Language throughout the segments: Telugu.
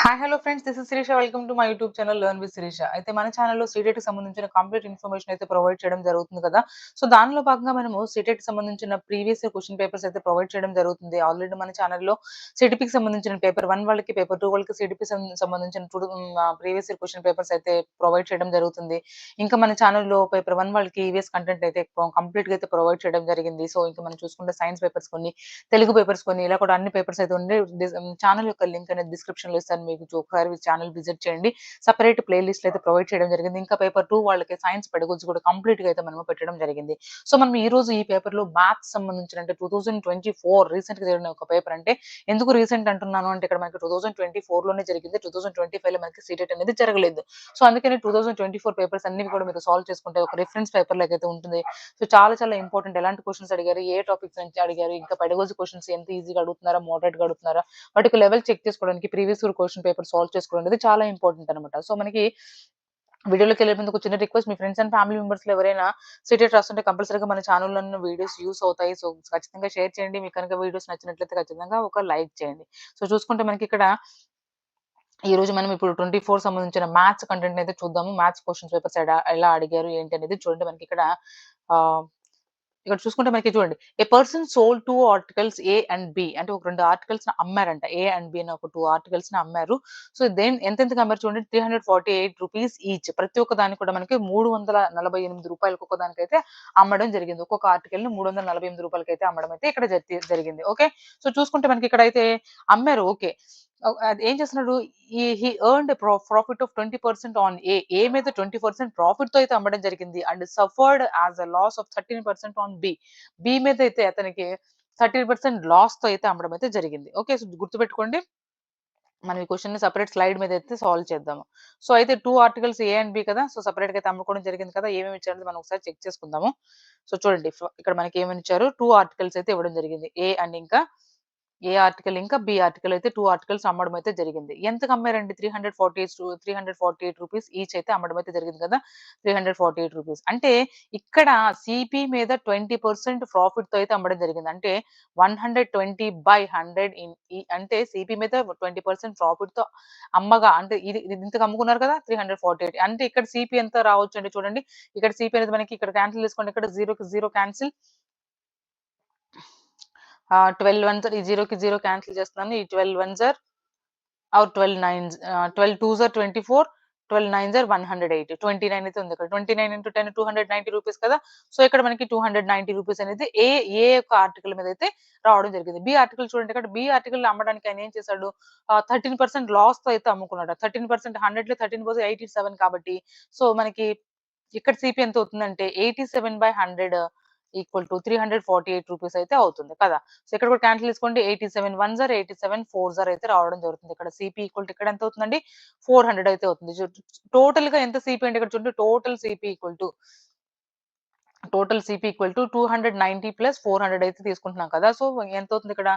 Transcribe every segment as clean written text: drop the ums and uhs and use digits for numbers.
Hi hello friends, this is Shirisha. Welcome to my YouTube channel learn with Shirisha. అయితే మన ఛానల్లో సీటెట్ కి సంబంధించిన కంప్లీట్ ఇన్ఫర్మేషన్ అయితే ప్రొవైడ్ చేయడం జరుగుతుంది కదా. సో దానిలో భాగంగా మనము సీటెట్ కి సంబంధించిన ప్రీవియస్ క్వశ్చన్ పేపర్స్ అయితే ప్రొవైడ్ చేయడం జరుగుతుంది. ఆల్రెడీ మన ఛానల్లో సిటిపికి సంబంధించిన పేపర్ 1 వాళ్ళకి, పేపర్ 2 వాళ్ళకి సిటిపి సంబంధించిన ప్రీవియస్ క్వశ్చన్ పేపర్స్ అయితే ప్రొవైడ్ చేయడం జరుగుతుంది. ఇంకా మన ఛానల్లో పేపర్ 1 వాళ్ళకి ఈవీఎస్ కంటెంట్ అయితే కంప్లీట్ గా అయితే ప్రొవైడ్ చేయడం జరిగింది. సో ఇంకా మనం చూసుకుంటే సైన్స్ పేపర్స్ కొన్ని, తెలుగు పేపర్స్ కొన్ని, ఇలా కూడా అన్ని పేపర్స్ అయితే ఉండే ఛానల్ యొక్క లింక్ అనేది డిస్క్రిప్షన్ లో ఇస్తాను. మీకు ఒకసారి ఛానల్ విజిట్ చేయండి. సెపరేట్ ప్లే లిస్ట్ అయితే ప్రొవైడ్ చేయడం జరిగింది. ఇంకా పేపర్ 2 వాళ్ళకి సైన్స్ పెడగొచ్చు కూడా కంప్లీట్ గా అయితే మనం పెట్టడం జరిగింది. సో మనం ఈ రోజు ఈ పేపర్ లో మ్యాథ్స్ సంబంధించిన అంటే 2024 రీసెంట్ గా జరిగిన ఒక పేపర్. అంటే ఎందుకు రీసెంట్ అంటున్నాను అంటే ఇక్కడ మనకి 2024 లోనే జరిగింది. 2025 లో మనకి సీటెట్ అనేది జరగలేదు. సో అందుకని 2024 పేపర్స్ అన్ని కూడా మీరు సాల్వ్ చేసుకుంటే ఒక రిఫరెన్స్ పేపర్ లాగా అయితే ఉంటుంది. సో చాలా చాలా ఇంపార్టెంట్. ఎలాంటి క్వశ్చన్స్ అడిగారు, ఏ టాపిక్స్ నుంచి అడిగారు, ఇంకా పెడగోజీ క్వశ్చన్స్ ఎంత ఈజీగా అడుగుతున్నారా, మోడరేట్ గా అడుగుతున్నారా, వాటికి లెవెల్ చెక్ చేసుకోవడానికి previous year question paper solve చేసుకోవడం అనేది చాలా ఇంపార్టెంట్ అనమాట. సో మనకి వీడియోలోకి వెళ్ళే ముందు ఒక చిన్న request, me friends and family members లో ఎవరైనా సీటెట్ రాస్తుంటే కంపల్సరీగా మన ఛానల్లో వీడియోస్ యూస్ అవుతాయి. సో ఖచ్చితంగా షేర్ చేయండి. మీకు కనుక వీడియోస్ నచ్చినట్లయితే ఖచ్చితంగా ఒక లైక్ చేయండి. సో చూసుకుంటే మనకి ఇక్కడ ఈ రోజు మనం ఇప్పుడు 24 సంబంధించిన మ్యాథ్స్ కంటెంట్ అయితే చూద్దాము. మ్యాథ్స్ క్వశ్చన్స్ పేపర్స్ ఎలా అడిగారు ఏంటి అనేది చూడండి. మనకి ఇక్కడ ఆహ్, ఇక్కడ చూసుకుంటే మనకి చూడండి. A person sold 2 articles A and B. అంటే ఒక 2 ఆర్టికల్స్‌ని అమ్మారంట. ఏ అండ్ బి అని ఒక 2 ఆర్టికల్స్‌ని అమ్మారు. సో ఎంతెంతకి అమ్మారు చూడండి. ₹348 ఈచ్. ప్రతి ఒక్క దానికి కూడా మనకి ₹348 ఒక్కొక్క దానికైతే అమ్మడం జరిగింది. ఒక్కొక్క ఆర్టికల్‌ని ₹348కైతే అమ్మడం అయితే ఇక్కడ జరిగింది. ఓకే. సో చూసుకుంటే మనకి ఇక్కడైతే అమ్మారు. ఓకే. అది ఏం చేస్తున్నాడు, he earned profit of 20% on A. A మీద 20% ప్రాఫిట్‌తో అయితే అమ్మడం జరిగింది. And suffered as a loss of 13% on B. B మీద అయితే అతనికి 13% లాస్‌తో అయితే అమ్మడం అయితే జరిగింది. ఓకే. సో గుర్తుపెట్టుకోండి. మనం ఈ క్వెషన్‌ని సెపరేట్ స్లైడ్ మీద అయితే సాల్వ్ చేద్దాము. సో అయితే 2 ఆర్టికల్స్ ఏ అండ్ బి కదా. సో సెపరేట్‌గా అయితే అమ్ముకోవడం జరిగింది కదా. ఏమేమి ఇచ్చారనేది మనం ఒకసారి చెక్ చేసుకుందాము. సో చూడండి, ఇక్కడ మనకి ఏమని ఇచ్చారు, 2 ఆర్టికల్స్ అయితే ఇవ్వడం జరిగింది. ఏ ఆర్టికల్ ఇంకా బి ఆర్టికల్ అయితే 2 ఆర్టికల్స్ అమ్మడం అయితే జరిగింది. ఎంతకు అమ్మారండి? 348 రూపీస్ ఈచ్ అయితే అమ్మడం అయితే జరిగింది కదా. రూ. 348. అంటే ఇక్కడ సిపి మీద 20% ప్రాఫిట్‌తో అయితే అమ్మడం జరిగింది. అంటే 120/100 అంటే సిపి మీద 20% ప్రాఫిట్‌తో అమ్మగా, అంటే ఇది ఇంతకు అమ్ముకున్నారు కదా 348. అంటే ఇక్కడ సిపి ఎంత రావచ్చండి చూడండి. ఇక్కడ సిపి అనేది మనకి ఇక్కడ క్యాన్సిల్ చేసుకోండి. ఇక్కడ 0కి 0 క్యాన్సిల్. 12 వన్స్ ఈ 0కి 0 క్యాన్సిల్ చేస్తున్నాను. ఈ 12 ones are 12 nines 12 twos are 24, 12 nines are 108. 29 అయితే ఉంది ఇక్కడ. 29 ఇంటూ 10 ₹290 కదా. సో ఇక్కడ మనకి ₹290 అనేది ఏ యొక్క ఆర్టికల్ మీద అయితే రావడం జరిగింది. బి ఆర్టికల్ చూడండి. ఇక్కడ బి ఆర్టికల్ అమ్మడానికి ఆయన ఏం చేశాడు, 13% లాస్‌తో అయితే అమ్ముకున్నాడు. 13% 100లో 13 పోతే 87 కాబట్టి, సో మనకి ఇక్కడ సిపి ఎంత అవుతుందంటే 87/100 ఈక్వల్ టు ₹348 అయితే అవుతుంది కదా. సో ఇక్కడ కూడా క్యాన్సిల్ చేసుకోండి. 87 వన్స్ ఆర్ 87 ఫోర్స్ ఆర్ అయితే రావడం జరుగుతుంది. ఇక్కడ సిపి ఈక్వల్ టు ఇక్కడ ఎంత అవుతుందండి, 400 అయితే అవుతుంది. టోటల్‌గా ఎంత సిపి అంటే ఇక్కడ చూడండి, total CP equal to 290 plus 400 అయితే తీసుకుంటున్నాం కదా. సో ఎంత అవుతుంది ఇక్కడ,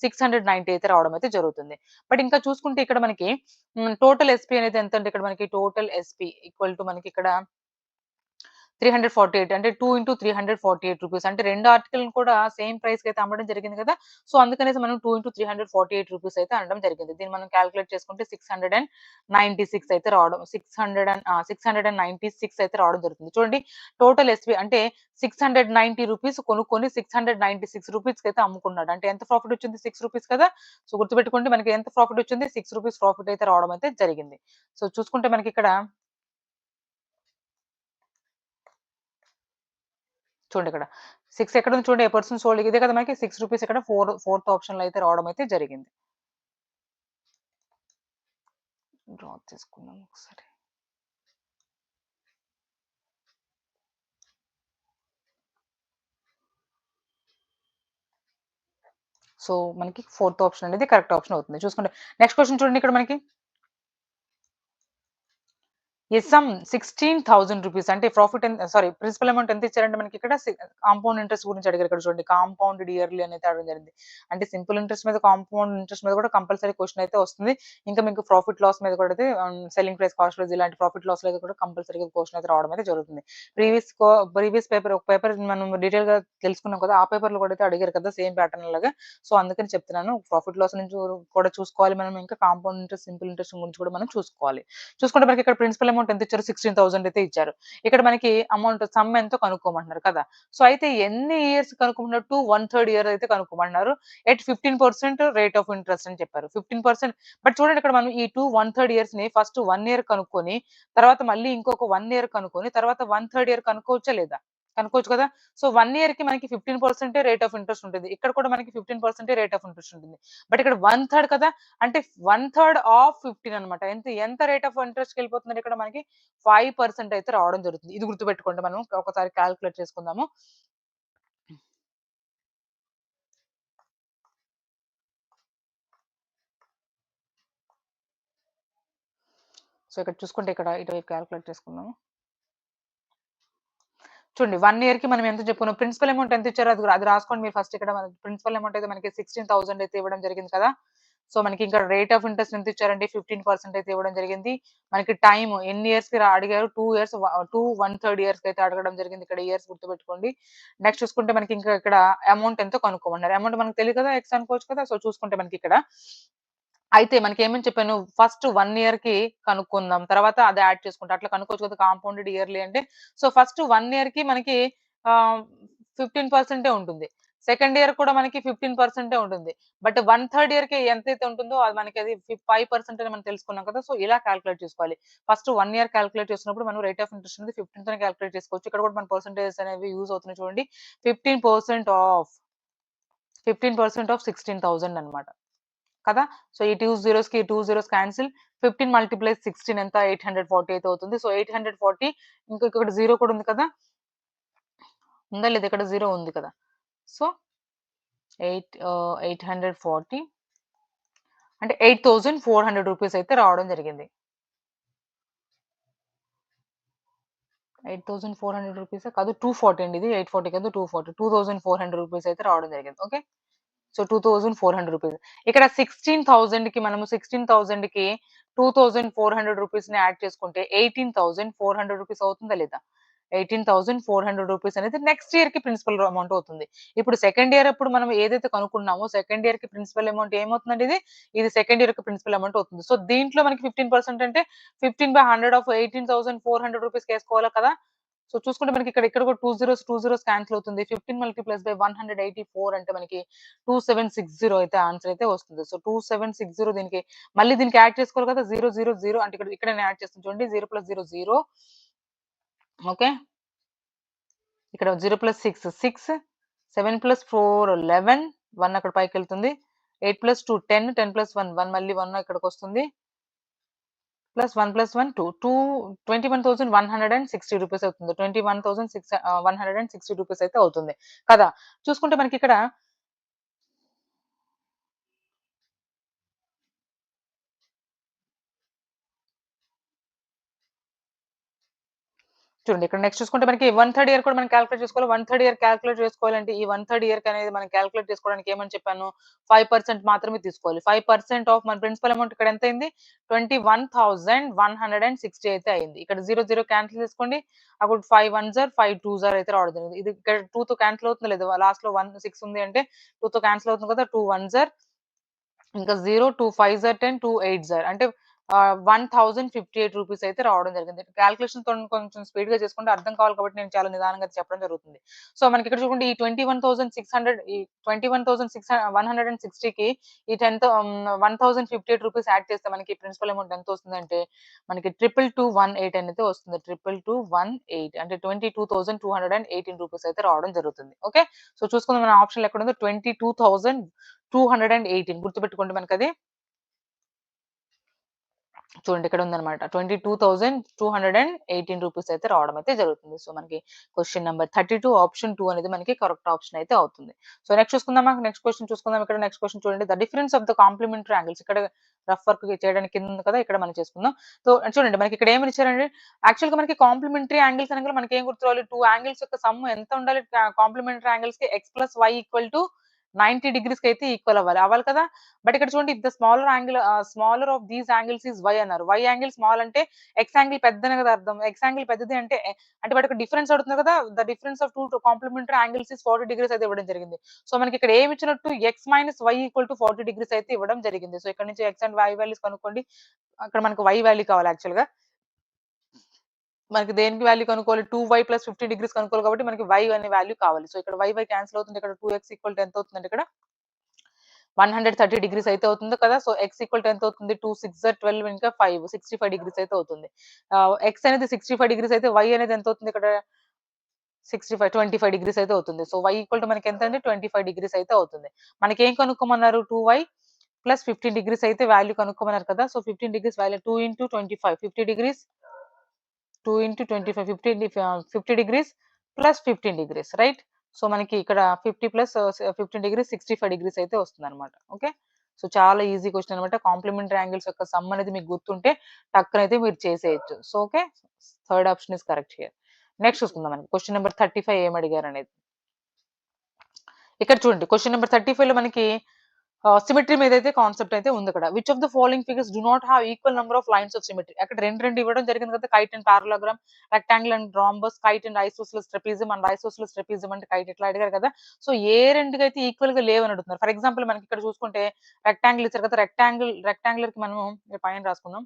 690 అయితే రావడం అయితే జరుగుతుంది. బట్ ఇంకా చూసుకుంటే ఇక్కడ మనకి టోటల్ ఎస్పీ అనేది ఎంత అంటే ఇక్కడ మనకి టోటల్ ఎస్పీ ఈక్వల్ టు మనకి ఇక్కడ 348 అంటే 2 ఇంటూ ₹348 అంటే 2 ఆర్టికల్‌ని కూడా సేమ్ ప్రైస్‌కి అయితే అమ్మడం జరిగింది కదా. సో అందుకనేసి మనం 2 ఇంటూ ₹348 అయితే అనడం జరిగింది. దీన్ని మనం కాలిక్యులేట్ చేసుకుంటే 696 అయితే రావడం 696 అయితే రావడం జరుగుతుంది. చూడండి, టోటల్ ఎస్‌పీ అంటే ₹690 కొనుక్కొని ₹696 అయితే అమ్ముకున్నాడు. అంటే ఎంత ప్రాఫిట్ వచ్చింది? ₹6 కదా. సో గుర్తుపెట్టుకోండి, మనకి ఎంత ప్రాఫిట్ వచ్చింది? ₹6 ప్రాఫిట్ అయితే రావడం అయితే జరిగింది. సో చూసుకుంటే మనకి ఇక్కడ చూడండి, ఇక్కడ 6 ఎక్కడుంది చూడండి. ఏ పర్సన్ సోల్డ్ ఇదే కదా మనకి ₹6 ఇక్కడ ఫోర్త్ ఆప్షన్‌లో అయితే రావడం అయితే జరిగింది. డ్రా చేసుకుందాం ఒకసారి. సో మనకి ఫోర్త్ ఆప్షన్ అనేది కరెక్ట్ ఆప్షన్ అవుతుంది. చూసుకోండి. నెక్స్ట్ క్వెషన్ చూడండి ఇక్కడ మనకి. ఎస్ సమ్ 16,000 రూపీస్ అంటే ప్రాఫిట్ సారీ ప్రిన్సిపల్ అమౌంట్ ఎంత ఇచ్చారంటే మనకి ఇక్కడ కాంపౌండ్ ఇంట్రెస్ట్ గురించి అడిగారు ఇక్కడ చూడండి. కాంపౌండెడ్ ఇయర్లీ అనేది అడగడం జరిగింది. అంటే సింపుల్ ఇంట్రెస్ట్ మీద కాంపౌండ్ ఇంట్రెస్ట్ మీద కూడా కంపల్సరీ క్వెషన్ అయితే వస్తుంది. ఇంకా మీకు ప్రాఫిట్ లాస్ మీద కూడా అయితే సెల్లింగ్ ప్రైస్, కాస్ట్ ప్రైస్ ఇలాంటి ప్రాఫిట్ లాస్ మీద కూడా కంపల్సరీగా క్వెషన్ అయితే రావడం అయితే జరుగుతుంది. ప్రీవియస్ పేపర్ ఒక పేపర్ మనం డీటెయిల్‌గా తెలుసుకున్నాం కదా! ఆ పేపర్‌లో కూడా అయితే అడిగారు కదా! సేమ్ ప్యాటర్న్ లాగా. సో, అందుకని చెప్తున్నాను. ప్రాఫిట్ లాస్ నుంచి కూడా చూసుకోవాలి మనం. ఇంకా కాంపౌండ్ ఇంట్రెస్ట్, సింపుల్ ఇంట్రెస్ట్ గురించి కూడా మనం చూసుకోవాలి. చూసుకుంటే మనకి ఇక్కడ ప్రిన్సిపల్ అమౌంట్ ఎంత ఇచ్చారు? 16,000 అయితే ఇచ్చారు. ఇక్కడ మనకి అమౌంట్ సమ్ ఎంతో కనుక్కోమంటున్నారు కదా! సో, అయితే ఎన్ని ఇయర్స్ కనుక్కోమంటున్నారు? 1/3 ఇయర్ అయితే కనుక్కోమంటున్నారు. ఎట్ 15% రేట్ ఆఫ్ ఇంట్రెస్ట్ అని చెప్పారు. 15% బట్ చూడండి ఇక్కడ మనం ఈ 1/3 ఇయర్స్‌ని ఫస్ట్ 1 ఇయర్ కనుక్కొని, తర్వాత మళ్ళీ ఇంకొక 1 ఇయర్ కనుక్కొని, తర్వాత 1/3 ఇయర్ కనుక్కోవచ్చా లేదా? కనుక్కోవచ్చు కదా! సో, 1 ఇయర్‌కి మనకి 15% రేట్ ఆఫ్ ఇంట్రెస్ట్ ఉంటుంది. ఇక్కడ కూడా మనకి 15% రేట్ ఆఫ్ ఇంట్రెస్ట్ ఉంటుంది. బట్ ఇక్కడ 1/3 కదా! అంటే 1/3 ఆఫ్ 15 అన్నమాట. ఎంత రేట్ ఆఫ్ ఇంట్రెస్ట్‌కెళ్ళిపోతుందంటే ఇక్కడ మనకి 5% అయితే రావడం జరుగుతుంది. ఇది గుర్తుపెట్టుకోండి మనం ఒకసారి కాలిక్యులేట్ చేసుకుందాము. సో, ఇక్కడ చూసుకుంటే ఇక్కడ ఇటువైపు కాలిక్యులేట్ చేసుకుందాము. చూడండి 1 ఇయర్‌కి మనం ఎంత చెప్పుకున్నాం. ప్రిన్సిపల్ అమౌంట్ ఎంత ఇచ్చారో అది రాసుకోండి మీరు ఫస్ట్ ఇక్కడ మనకి ప్రిన్సిపల్ అమౌంట్ అయితే మనకి 16,000 అయితే ఇవ్వడం జరిగింది కదా! సో, మనకి ఇంకా రేట్ ఆఫ్ ఇంట్రెస్ట్ ఎంత ఇచ్చారంటే 15% అయితే ఇవ్వడం జరిగింది. మనకి టైమ్ ఎన్ని ఇయర్స్‌కి అడిగారు 2 ఇయర్స్ 1/3 ఇయర్స్‌కి అయితే అడగడం జరిగింది. ఇక్కడ ఇయర్స్ గుర్తుపెట్టుకోండి. నెక్స్ట్ చూసుకుంటే మనకి ఇంకా ఇక్కడ అమౌంట్ ఎంతో కనుక్కోమన్నారు. అమౌంట్ మనకు తెలియదు కదా! ఎక్స్ అనుకోవచ్చు కదా! సో, చూసుకుంటే మనకి ఇక్కడ అయితే మనకేమని చెప్పాను ఫస్ట్ 1 ఇయర్‌కి కనుక్కుందాం. తర్వాత అది యాడ్ చేసుకుంటా. అట్లా కనుక్కోవచ్చు కదా! కాంపౌండెడ్ ఇయర్లీ అంటే. సో, ఫస్ట్ 1 ఇయర్‌కి మనకి ఆహ్, 15% ఉంటుంది. సెకండ్ ఇయర్ కూడా మనకి 15% ఉంటుంది. బట్ 1/3 ఇయర్‌కి ఎంతైతే ఉంటుందో అది మనకి అది 5% అని మనం తెలుసుకున్నాం కదా! సో, ఇలా కాలిక్యులేట్ చేసుకోవాలి. ఫస్ట్ 1 ఇయర్ కాలిక్యులేట్ చేస్తున్నప్పుడు మనం రేట్ ఆఫ్ ఇంట్రెస్ట్ అనేది 15 తోనే కాలిక్యులేట్ చేసుకోవచ్చు. ఇక్కడ కూడా మన పర్సెంటేజెస్ అనేవి యూజ్ అవుతున్నాయి చూడండి. 15% ఆఫ్ 15% ఆఫ్ 16,000 అన్నమాట. కదా! సో, ఈ 2 జీరోస్‌కి 2 జీరోస్ క్యాన్సిల్. 15 మల్టిప్లై 16 ఎంత 840 అయితే అవుతుంది. సో, 840 ఇంకా ఇక్కడ 0 కూడా ఉంది కదా! ఉందా లేదా? ఇక్కడ 0 ఉంది కదా! సో, 840 అంటే 8,400 రూపీస్ అయితే రావడం జరిగింది. 8,400 రూపీసా? కాదు 240 అండి ఇది. 840 కాదు 240. 2,400 రూపీస్ అయితే రావడం జరిగింది. ఓకే. So, 2,400 rupees. ఇక్కడ 16,000కి మనము 16,000కి 2,400 రూపీస్‌ని యాడ్ చేసుకుంటే 18,400 రూపీస్ అవుతుందా లేదా? 18,400 రూపీస్ అనేది నెక్స్ట్ ఇయర్‌కి ప్రిన్సిపల్ అమౌంట్ అవుతుంది. ఇప్పుడు సెకండ్ ఇయర్ అప్పుడు మనం ఏదైతే కనుక్కున్నామో సెకండ్ ఇయర్‌కి ప్రిన్సిపల్ అమౌంట్ ఏమవుతుందండి ఇది? ఇది సెకండ్ ఇయర్‌కి ప్రిన్సిపల్ అమౌంట్ అవుతుంది. సో, దీంట్లో మనకి 15% అంటే 15/100 ఆఫ్ 18,400 రూపీస్‌కేసుకోవాలి కదా! సో, చూసుకుంటే మనకి ఇక్కడ కూడా 2 జీరోస్ కాన్సెల్ అవుతుంది. 15 మల్టిప్లైస్ బై 184 అంటే మనకి 2760 అయితే ఆన్సర్ అయితే వస్తుంది. సో, 2760 దీనికి యాడ్ చేసుకోవాలి కదా! 0, 0, 0 అంటే ఇక్కడ నేను యాడ్ చేస్తాను చూడండి. 0 + 0 0 ఓకే. ఇక్కడ 0 + 6 6 7 + 4 11 1 అక్కడ పైకెళ్తుంది. 8 + 2 10 10 + 1 1 మళ్ళీ 1 ఇక్కడికొస్తుంది. ప్లస్ 1 + 1 2 21,160 రూపీస్ అవుతుంది. 160 రూపీస్ అయితే అవుతుంది కదా! చూసుకుంటే మనకిక్కడ చూడండి ఇక్కడ నెక్స్ట్ చూసుకుంటే మనకి 1/3 ఇయర్ కూడా మనం కాలిక్యులేట్ చేసుకోవాలి. 1/3 ఇయర్ కాలిక్యులేట్ చేసుకోవాలంటే ఈ 1/3 ఇయర్‌కి అనేది మనం కాలిక్యులేట్ చేసుకోవడానికి ఏమని చెప్పాను? 5% మాత్రమే తీసుకోవాలి. 5% ఆఫ్ మన ప్రిన్సిపల్ అమౌంట్ ఇక్కడ ఎంతయింది? 21,160 అయితే అయింది. ఇక్కడ 0, 0 క్యాన్సెల్ చేసుకోండి. అప్పుడు 5 వన్స్ ఆర్ 5 టూస్ ఆర్ అయితే రావడం జరిగింది. ఇది ఇక్కడ 2తో క్యాన్సెల్ అవుతుందా లేదా? లాస్ట్‌లో 1 6 ఉంది అంటే 2తో క్యాన్సెల్ అవుతుంది కదా! 2 వన్స్ ఆర్ ఇంకా 0, 2 ఫైవ్స్ ఆర్ 10, 2 ఎయిట్స్ ఆర్ అంటే 1,058 రూపీస్ అయితే రావడం జరిగింది. కాలిక్యులేషన్ కొంచెం స్పీడ్‌గా చేసుకుంటే అర్థం కావాలి కాబట్టి నేను చాలా నిదానంగా చెప్పడం జరుగుతుంది. సో, మనకి ఇక్కడ చూడండి ఈ 21,600 ఈ 21,160కి ఈ 1,058 రూపీస్ యాడ్ చేస్తే మనకి ప్రిన్సిపల్ అమౌంట్ ఎంత వస్తుందంటే మనకి 22,218 అనేది వస్తుంది. 22,218 అంటే 22,218 రూపీస్ అయితే రావడం జరుగుతుంది. ఓకే. సో, చూసుకుందాం మన ఆప్షన్‌లో ఎక్కడుందో 22,218 గుర్తుపెట్టుకోండి మనకది. చూడండి ఇక్కడ ఉందన్నమాట. 22,218 రూపీస్ అయితే రావడం అయితే జరుగుతుంది. సో, మనకి క్వెషన్ నంబర్ 32 ఆప్షన్ 2 అనేది మనకి కరెక్ట్ ఆప్షన్ అయితే అవుతుంది. సో, నెక్స్ట్ చూసుకుందామా? నెక్స్ట్ క్వెషన్ చూసుకుందాం. ఇక్కడ నెక్స్ట్ క్వెషన్ చూడండి. The difference of the complementary angles. ఇక్కడ రఫ్ వర్క్ చేయడానికి కింద ఉంది కదా! ఇక్కడ మనం చేసుకుందాం. సో, చూడండి మనకి ఇక్కడ ఏమని ఇచ్చారండి? యాక్చువల్‌గా మనకి కాంప్లిమెంటరీ యాంగిల్స్ అనంగానే మనకి ఏం గుర్తు రావాలి? 2 యాంగిల్స్ యొక్క సమ్ ఎంత ఉండాలి? కాంప్లిమెంటరీ యాంగిల్స్‌కి x + y = 90 డిగ్రీస్‌కి అయితే ఈక్వల్ అవ్వాలి. అవ్వాలి కదా! బట్ ఇక్కడ చూడండి the smaller of these angles is y అన్నారు. y యాంగిల్ స్మాల్ అంటే x యాంగిల్ పెద్దనే కదా అర్థం. x యాంగిల్ పెద్దది అంటే అంటే వాటికి డిఫరెన్స్ అడుగుతుంది కదా! The difference of 2 complementary angles is 40 degrees అయితే ఇవ్వడం జరిగింది. సో, మనకి ఇక్కడ ఏమి ఇచ్చినట్టు x - y = 40 డిగ్రీస్ అయితే ఇవ్వడం జరిగింది. సో, ఇక్కడ నుంచి x అండ్ y వాల్యూస్ కనుక్కోండి. అక్కడ మనకు y వాల్యూ కావాలి యాక్చువల్‌గా. మనకి దేనికి వాల్యూ కనుక్కోవాలి? 2y + 50 డిగ్రీస్ కనుక్కోవాలి కాబట్టి మనకి y అనే వాల్యూ కావాలి. సో, ఇక్కడ y క్యాన్సెల్ అవుతుంది. ఇక్కడ 2x = ఎంత అవుతుందంటే ఇక్కడ 130 డిగ్రీస్ అయితే అవుతుంది కదా! సో, x = ఎంత అవుతుంది? 2 6 జా 12 ఇంకా 5 65 డిగ్రీస్ అయితే అవుతుంది. x అనేది 65 డిగ్రీస్ అయితే y అనేది ఎంత అవుతుంది ఇక్కడ? 25 డిగ్రీస్ అయితే అవుతుంది. సో, y = మనకి ఎంత అండి? 25 డిగ్రీస్ అయితే అవుతుంది. మనకేం కనుక్కోమన్నారు? 2y + 15 డిగ్రీస్ అయితే వాల్యూ కనుక్కోమన్నారు కదా! So, 15 degrees value 2 × 25 50 degrees 2 × 25 50 degrees plus 15 degrees right. So, మనకి ఇక్కడ 50 ప్లస్ 15 డిగ్రీస్ 65 డిగ్రీస్ అయితే వస్తుందన్నమాట. ఓకే. సో, చాలా ఈజీ క్వెషన్ అన్నమాట. కాంప్లిమెంటరీ యాంగిల్స్ యొక్క సమ్ అనేది మీకు గుర్తుంటే టక్కనైతే మీరు చేసేయొచ్చు. So, okay. Third option is correct here. Next చూసుకుందాం మనకి క్వెషన్ నంబర్ 35 ఏం అడిగారనేది. ఇక్కడ చూడండి క్వెషన్ నంబర్ 35లో మనకి సిమెట్రీ మీదైతే కాన్సెప్ట్ అయితే ఉంది అక్కడ. Which of the following figures do not have equal number of lines of symmetry. అక్కడ 2 ఇవ్వడం జరిగింది కదా! Kite and parallelogram, rectangle and rhombus, kite and isosceles trapezium and isosceles trapezium అంటే కైట్ ఇట్లా అడిగారు కదా! సో, ఏ రెండుకైతే ఈక్వల్‌గా లేవని అడుగుతున్నారు. ఫర్ ఎగ్జాంపుల్ మనకి ఇక్కడ చూసుకుంటే రెక్టాంగిల్ ఇచ్చారు కదా! రెక్టాంగులర్‌కి మనము పైన రాసుకుందాం.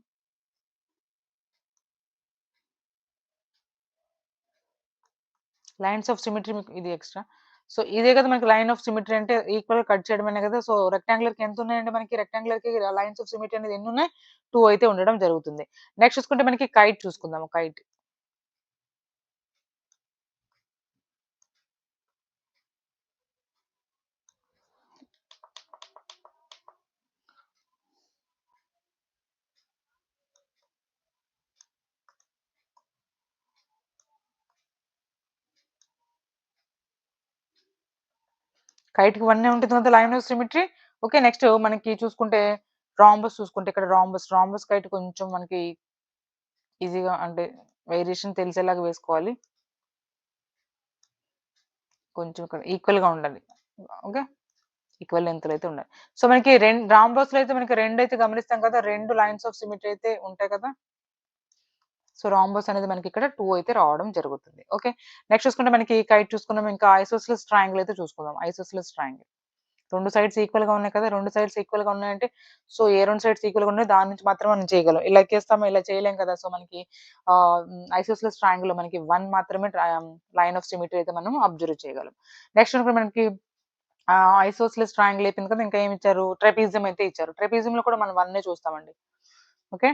లైన్స్ ఆఫ్ సిమెట్రీ మీకు ఇది ఎక్స్‌ట్రా. సో, ఇదే కదా మనకి లైన్ ఆఫ్ సిమెట్రీ అంటే ఈక్వల్‌గా కట్ చేయడమనే కదా! సో, రెక్టాంగులర్‌కి ఎంతున్నాయండి మనకి రెక్టాంగులర్‌కి లైన్స్ ఆఫ్ సిమెట్రీ అనేది ఎన్నున్నాయి? 2 అయితే ఉండడం జరుగుతుంది. నెక్స్ట్ చూసుకుంటే మనకి కైట్ చూసుకుందాము కైట్. కైట్‌కి 1 ఉంటుంది కదా! Line of symmetry. Okay. Next మనకి చూసుకుంటే రాంబస్ చూసుకుంటే ఇక్కడ రాంబస్ కైట్ కొంచెం మనకి ఈజీగా అంటే వేరియేషన్ తెలిసేలాగా వేసుకోవాలి. కొంచెం ఇక్కడ ఈక్వల్‌గా ఉండాలి. ఓకే. ఈక్వల్ లెంగ్త్‌లో అయితే ఉండాలి. సో, మనకి రాంబస్‌లో అయితే మనకి 2 అయితే గమనిస్తాం కదా! 2 లైన్స్ ఆఫ్ సిమెట్రీ అయితే ఉంటాయి కదా! సో, రాంబస్ అనేది మనకి ఇక్కడ 2 అయితే రావడం జరుగుతుంది. ఓకే. నెక్స్ట్ చూసుకుంటే మనకి కైట్ చూసుకున్నాం. ఇంకా ఐసోసెలస్ ట్రయాంగిల్ అయితే చూసుకుందాం. Isosceles triangle. 2 సైడ్స్ ఈక్వల్‌గా ఉన్నాయి కదా! 2 సైడ్స్ ఈక్వల్‌గా ఉన్నాయంటే సో, ఏ 2 సైడ్స్ ఈక్వల్‌గా ఉన్నాయో దాని నుంచి మాత్రమే మనం చేయగలం. ఇలా ఎక్కేస్తామా? ఇలా చేయలేం కదా! సో, మనకి ఐసోసెలస్ ట్రయాంగిల్‌లో మనకి 1 మాత్రమే లైన్ ఆఫ్ సిమెట్రీ అయితే మనం అబ్జర్వ్ చేయగలం. నెక్స్ట్ కనుక మనకి ఐసోసెలస్ ట్రయాంగిల్ అయిపోయింది కదా! ఇంకా ఏమి ఇచ్చారు? ట్రెపీజియం అయితే ఇచ్చారు. ట్రెపీజియంలో కూడా మనం 1 చూస్తామండి. ఓకే.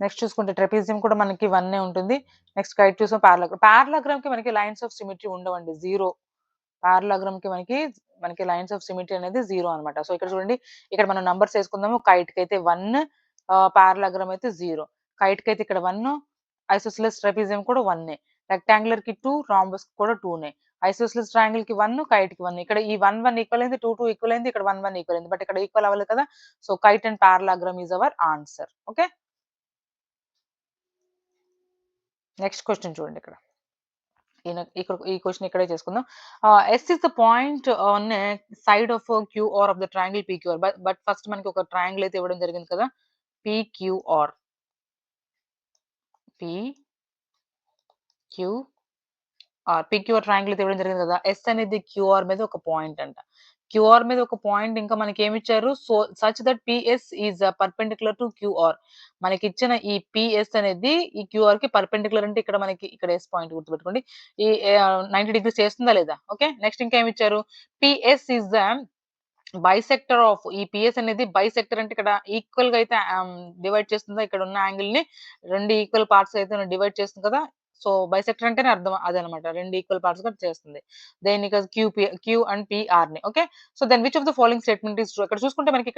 నెక్స్ట్ చూసుకుంటే ట్రెపీజియం కూడా మనకి 1 ఉంటుంది. నెక్స్ట్ కైట్ చూసాం పారలాగ్రామ్. పారలాగ్రామ్‌కి మనకి లైన్స్ ఆఫ్ సిమెట్రీ ఉండవండి. 0. పారలాగ్రామ్‌కి మనకి లైన్స్ ఆఫ్ సిమెట్రీ అనేది 0 అన్నమాట. సో, ఇక్కడ చూడండి ఇక్కడ మనం నంబర్స్ ఏసుకుందాము. కైట్‌కైతే 1 పారలాగ్రామ్ అయితే 0. కైట్‌కైతే ఇక్కడ 1 ఐసోసెలస్ ట్రెపీజియం కూడా 1 రెక్టాంగులర్‌కి 2 రాంబస్‌కి కూడా 2 ఐసోసెలస్ ట్రయాంగిల్‌కి 1 కైట్‌కి 1 ఇక్కడ ఈ 1, 1 ఈక్వల్ అయింది. 2, 2 ఈక్వల్ అయింది. ఇక్కడ 1, 1 ఈక్వల్ అయింది. బట్ ఇక్కడ ఈక్వల్ అవ్వలేదు కదా! So, kite and parallelogram is our answer. Okay. Next question చూడండి ఇక్కడ. ఈ క్వెషన్ ఇక్కడే చేసుకుందాం. S is the point on a side of QR of the triangle PQR. But first మనకి ఒక ట్రయాంగిల్ అయితే ఇవ్వడం జరిగింది కదా! పీక్యూఆర్. పీక్యూఆర్ ట్రయాంగిల్ అయితే ఇవ్వడం జరిగింది కదా! ఎస్ అనేది క్యూఆర్ మీద ఒక పాయింట్ అంట. క్యూఆర్ మీద ఒక పాయింట్ ఇంకా మనకేమిచ్చారు? So, such that PS is perpendicular to QR. మనకిచ్చిన ఈ పీఎస్ అనేది ఈ క్యూఆర్‌కి పర్పెండిక్యులర్ అంటే ఇక్కడ మనకి ఇక్కడ ఎస్ పాయింట్ గుర్తుపెట్టుకోండి. ఈ 90 డిగ్రీస్ చేస్తుందా లేదా? ఓకే. నెక్స్ట్ ఇంకా ఏమిచ్చారు? PS is the bisector of ఈ పీఎస్ అనేది బైసెక్టర్ అంటే ఇక్కడ ఈక్వల్‌గా అయితే డివైడ్ చేస్తుందా? ఇక్కడ ఉన్న యాంగిల్‌ని 2 ఈక్వల్ పార్ట్స్ అయితే డివైడ్ చేస్తుంది కదా! సో బైసెక్టర్ అంటేనే అర్థం అదనమాట. 2 ఈక్వల్ పార్ట్స్‌గా చేస్తుంది. దేన్ని క్యూ అండ్ పీఆర్‌ని. Okay. So then which of the following statement is true? ఇక్కడ చూసుకుంటే మనకి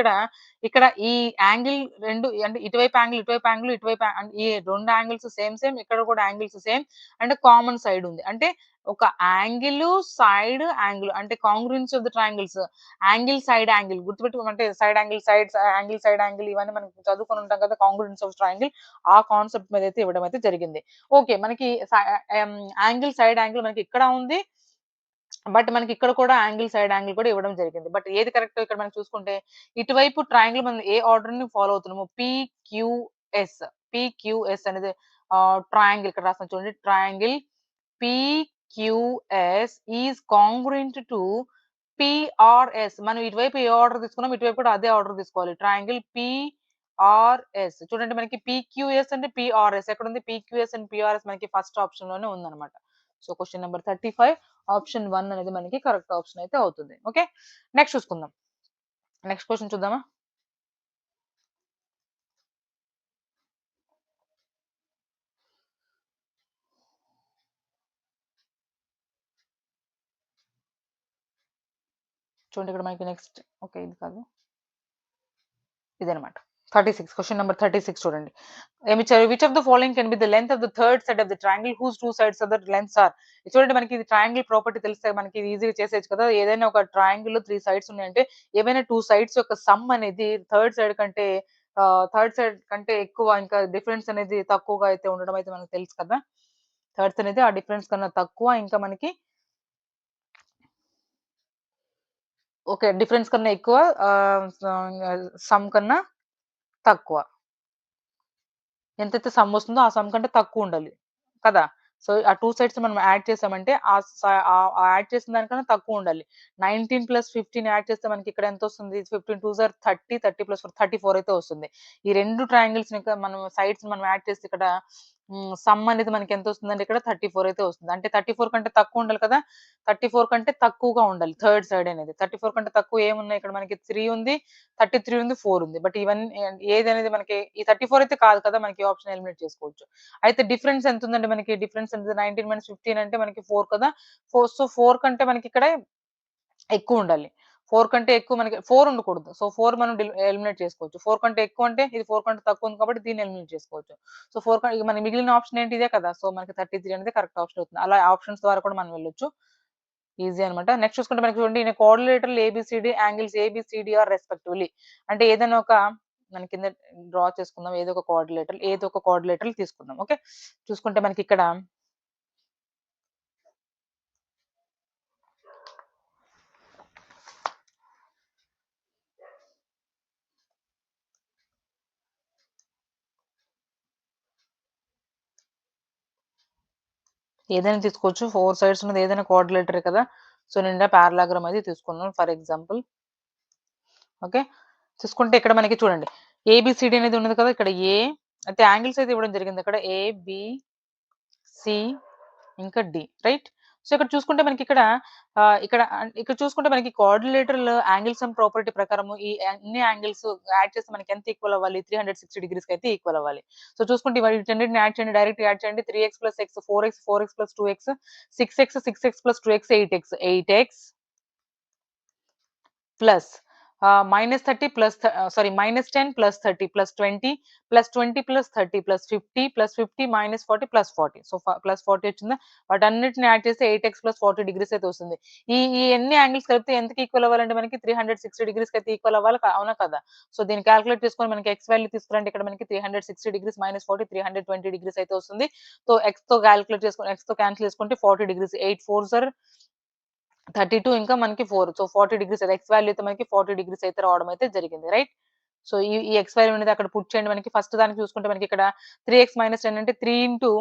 ఇక్కడ ఈ యాంగిల్ 2 అంటే ఇటువైపు యాంగిల్, ఇటువైపు యాంగిల్, ఇటువైపు ఈ 2 యాంగిల్స్ సేమ్. ఇక్కడ కూడా angles same and common side ఉంది. అంటే ఒక యాంగిల్ అంటే congruence of the triangles. Side angle గుర్తుపెట్టుకోమంటే సైడ్ యాంగిల్ ఇవన్నీ మనం చదువుకొని ఉంటాం కదా! కాంగ్రుయెన్స్ ఆఫ్ ట్రయాంగిల్ ఆ కాన్సెప్ట్ మీద అయితే ఇవ్వడం అయితే జరిగింది. ఓకే. మనకి సైడ్ యాంగిల్ మనకి ఇక్కడ ఉంది. బట్ మనకి ఇక్కడ కూడా సైడ్ యాంగిల్ కూడా ఇవ్వడం జరిగింది. బట్ ఏది కరెక్ట్ ఇక్కడ మనం చూసుకుంటే ఇటువైపు ట్రయాంగిల్ మనం ఏ ఆర్డర్‌ని ఫాలో అవుతున్నామో పీక్యూఎస్. పీక్యూఎస్ అనేది ట్రయాంగిల్ ఇక్కడ రాసాను చూడండి. Triangle PQS is congruent to PRS. మనం ఇటువైపు ఏ ఆర్డర్ తీసుకున్నాం ఇటువైపు కూడా అదే ఆర్డర్ తీసుకోవాలి. ట్రయాంగిల్ పీఆర్ఎస్ చూడండి మనకి పీక్యూఎస్ అంటే పీఆర్ఎస్ ఎక్కడుంది? పీక్యూఎస్ అండ్ పీఆర్ఎస్ మనకి ఫస్ట్ ఆప్షన్ లోనే ఉందన్నమాట. సో క్వెషన్ నంబర్ 35 ఆప్షన్ 1 అనేది మనకి కరెక్ట్ ఆప్షన్ అయితే అవుతుంది. ఓకే. నెక్స్ట్ చూసుకుందాం. నెక్స్ట్ క్వెషన్ చూద్దామా? చూడండి ఇక్కడ మనకి నెక్స్ట్ ఓకే ఇది కాదు. ఇదన్నమాట. 36 క్వెషన్ నంబర్ 36 చూడండి. ఏమిచ్చారు? Which of the following can be the length of the third side of the triangle whose 2 sides of the lengths are. చూడండి మనకి ఇది ట్రయాంగిల్ ప్రాపర్టీ తెలిస్తే మనకి ఇది ఈజీగా చేసేయొచ్చు కదా! ఏదైనా ఒక ట్రయాంగిల్‌లో 3 సైడ్స్ ఉన్నాయంటే ఏవైనా 2 సైడ్స్ యొక్క సమ్ అనేది థర్డ్ సైడ్ కంటే ఎక్కువ ఇంకా డిఫరెన్స్ అనేది తక్కువగా అయితే ఉండడం అయితే మనకు తెలుసు కదా! థర్డ్స్ అనేది ఆ డిఫరెన్స్ కన్నా తక్కువ ఇంకా మనకి ఓకే. డిఫరెన్స్ కన్నా ఎక్కువ సమ్ కన్నా తక్కువ. ఎంతైతే సమ్ వస్తుందో ఆ సమ్ కంటే తక్కువుండాలి. కదా! సో, ఆ 2 సైడ్స్ మనం యాడ్ చేసామంటే యాడ్ చేసిన దానికన్నా తక్కువుండాలి. 19 + 15 యాడ్ చేస్తే మనకి ఇక్కడ ఎంతొస్తుంది? 15 2 జార్ 30, 30 + 4 34 అయితే వస్తుంది. ఈ 2 ట్రయాంగిల్స్‌ని మనం సైడ్స్‌ని మనం యాడ్ చేస్తే ఇక్కడ సమ్ అనేది మనకి ఎంతొస్తుందంటే ఇక్కడ 34 అయితే వస్తుంది. అంటే 34 కంటే తక్కువ ఉండాలి కదా! 34 కంటే తక్కువగా ఉండాలి థర్డ్ సైడ్ అనేది. 34 కంటే తక్కువ ఏమున్నాయి ఇక్కడ మనకి 3 ఉంది, 33 ఉంది, 4 ఉంది. బట్ ఇవన్నీ ఏదనేది మనకి ఈ 34 అయితే కాదు కదా! మనకి ఈ ఆప్షన్ ఎలిమినేట్ చేసుకోవచ్చు. అయితే డిఫరెన్స్ ఎంతుందండి మనకి? డిఫరెన్స్ ఎంత 19 - 15 అంటే మనకి 4 కదా! 4 కంటే మనకిక్కడ ఎక్కువుండాలి. 4 కంటే ఎక్కువ మనకి 4 ఉండకూడదు. సో, 4 మనం ఎలిమినేట్ చేసుకోవచ్చు. 4 కంటే ఎక్కువ అంటే ఇది 4 కంటే తక్కువ ఉంది కాబట్టి దీన్ని ఎలిమినేట్ చేసుకోవచ్చు. సో, 4 ఇక మన మిగిలిన ఆప్షన్ ఏంటి? ఇదే కదా! సో, మనకి 33 అనేది కరెక్ట్ ఆప్షన్ అవుతుంది. అలా ఆప్షన్స్ ద్వారా కూడా మనం వెళ్ళొచ్చు. ఈజీ అన్నమాట. నెక్స్ట్ చూసుకుంటే మనకి చూడండి ఇన్ కోఆర్డినేటర్‌లు ABCD angles ABCD are respectively. అంటే ఏదైనా ఒక మన కింద డ్రా చేసుకుందాం. ఏదో ఒక కోఆర్డినేటర్‌లు తీసుకుందాం. ఓకే. చూసుకుంటే మనకిక్కడ ఏదైనా తీసుకోవచ్చు. 4 సైడ్స్ ఉన్నది ఏదైనా కోఆర్డినేటరే కదా! సో, నిండా పారాలాగ్రామ్ అది తీసుకుందాం ఫర్ ఎగ్జాంపుల్. ఓకే. చూసుకుంటే ఇక్కడ మనకి చూడండి. ఏబీసీడీ అనేది ఉన్నది కదా! ఇక్కడ ఏ అయితే యాంగిల్స్ అయితే ఇవ్వడం జరిగింది. అక్కడ ఏ, బి, సి ఇంకా డి. రైట్? సో, ఇక్కడ చూసుకుంటే మనకిక్కడ ఇక్కడ చూసుకుంటే మనకి కోఆర్డినేటర్‌లు యాంగిల్ సమ్ ప్రాపర్టీ ప్రకారము ఈ అన్ని యాంగిల్స్ యాడ్ చేస్తే మనకి ఎంత ఈక్వల్ అవ్వాలి? 360 డిగ్రీస్‌కైతే ఈక్వల్ అవ్వాలి. సో, చూసుకుంటే వీటన్నిటిని యాడ్ చేయండి. డైరెక్ట్‌గా యాడ్ చేయండి. 3x + x 4x, 4x + 2x 6x, 6x + 2x 8x, 8x plus -30 plus sorry -10 plus 30 plus 20 plus 20 plus 30 plus 50 plus 50 -40 plus 40. So, plus 40 వచ్చిందా? వాటన్నిటిని యాడ్ చేస్తే 8x + 40 డిగ్రీస్ అయితే వస్తుంది. ఈ ఎన్ని యాంగిల్స్ కలిపితే ఎంతకి ఈక్వల్ అవ్వాలంటే మనకి 360 డిగ్రీస్‌కి అయితే ఈక్వల్ అవ్వాలి. అవునా కదా! సో, దీన్ని కాలిక్యులేట్ చేసుకొని మనకి x వాల్యూ తీసుకురండి. ఇక్కడ మనకి 360 డిగ్రీస్ -40 320 డిగ్రీస్ అయితే వస్తుంది. సో, xతో క్యాన్సిల్ చేసుకుంటే 40 డిగ్రీస్ 8 4 సార్ 32 ఇంకా మనకి 4. సో, 40 డిగ్రీస్ అది ఎక్స్ వాల్యూ అయితే మనకి 40 డిగ్రీస్ అయితే రావడం అయితే జరిగింది. రైట్? సో, ఈ ఎక్స్ వాల్యూ అనేది అక్కడ పుట్ చేయండి. మనకి ఫస్ట్ దానికి చూసుకుంటే మనకి ఇక్కడ 3x - 10 అంటే 3 ఇంటూ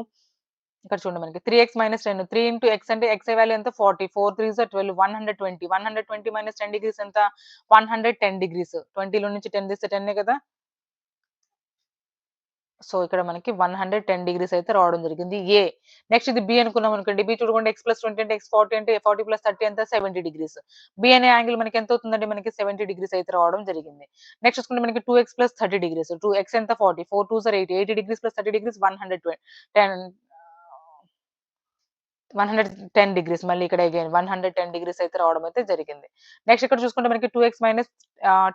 ఇక్కడ చూడండి మనకి 3x - 10 3 ఇంటూ x అంటే x వాల్యూ ఎంత 40 4 3 జా 12 120 120 - 10 డిగ్రీస్ ఎంత 110 డిగ్రీస్ 20లో నుంచి 10 తీస్తే 10 కదా! సో, ఇక్కడ మనకి 110 డిగ్రీస్ అయితే రావడం జరిగింది. నెక్స్ట్ ఇది బి అనుకున్నాం అనుకోండి. బి చూడకుండా x + 20 అంటే x 40 అంటే 40 + 30 ఎంత 70 డిగ్రీస్. బి అనే యాంగిల్ మనకి ఎంత అవుతుందండి? మనకి 70 డిగ్రీస్ అయితే రావడం జరిగింది. నెక్స్ట్ చూసుకుంటే మనకి 2x + 30 డిగ్రీస్. 2x ఎంత 40 4 2 ఆర్ 80 80 డిగ్రీస్ + 30 డిగ్రీస్ 120 10 110 డిగ్రీస్ మళ్ళీ ఇక్కడ అగైన్ 110 డిగ్రీస్ అయితే రావడం అయితే జరిగింది. నెక్స్ట్ ఇక్కడ చూసుకుంటే మనకి 2x మైనస్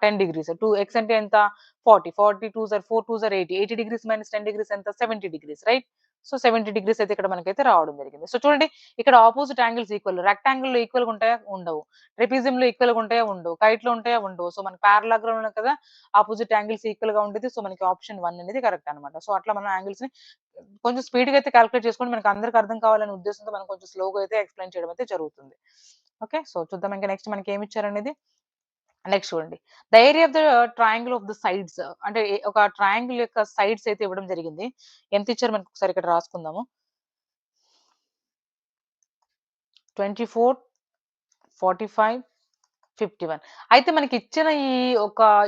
10 డిగ్రీస్. 2x అంటే ఎంత? 40. 40 2s are 4 2s are 80. 80 degrees minus 10 degrees ఎంత? 70 డిగ్రీస్ రైట్? సో, 70 డిగ్రీస్ అయితే ఇక్కడ మనకైతే రావడం జరిగింది. సో, చూడండి ఇక్కడ అపోజిట్ యాంగిల్స్ ఈక్వల్. రెక్టాంగిల్‌లో ఈక్వల్‌గా ఉంటాయా? ఉండవు. ట్రెపెజియంలో ఈక్వల్‌గా ఉంటాయా? ఉండవు. కైట్‌లో ఉంటాయా? ఉండవు. సో, మనకి పారలాగ్రామ్‌లో ఉన్నాయి కదా! అపోజిట్ యాంగిల్స్ ఈక్వల్‌గా ఉండేది. సో, మనకి ఆప్షన్ 1 అనేది కరెక్ట్ అన్నమాట. సో, అట్లా మనం యాంగిల్స్‌ని కొంచెం స్పీడ్‌గా అయితే కాలిక్యులేట్ చేసుకొని మనకి అందరికి అర్థం కావాలనే ఉద్దేశంతో మనం కొంచెం స్లోగా అయితే ఎక్స్‌ప్లెయిన్ చేయడం అయితే జరుగుతుంది. ఓకే. సో, చూద్దాం ఇంకా నెక్స్ట్ మనకి ఏమి ఇచ్చారనేది. నెక్స్ట్ చూడండి. The area of the triangle of the sides అంటే ఒక ట్రయాంగిల్ యొక్క సైడ్స్ అయితే ఇవ్వడం జరిగింది. ఎంత ఇచ్చారో మనకు ఒకసారి ఇక్కడ రాసుకుందాము. 24, 45, 51. అయితే మనకిచ్చిన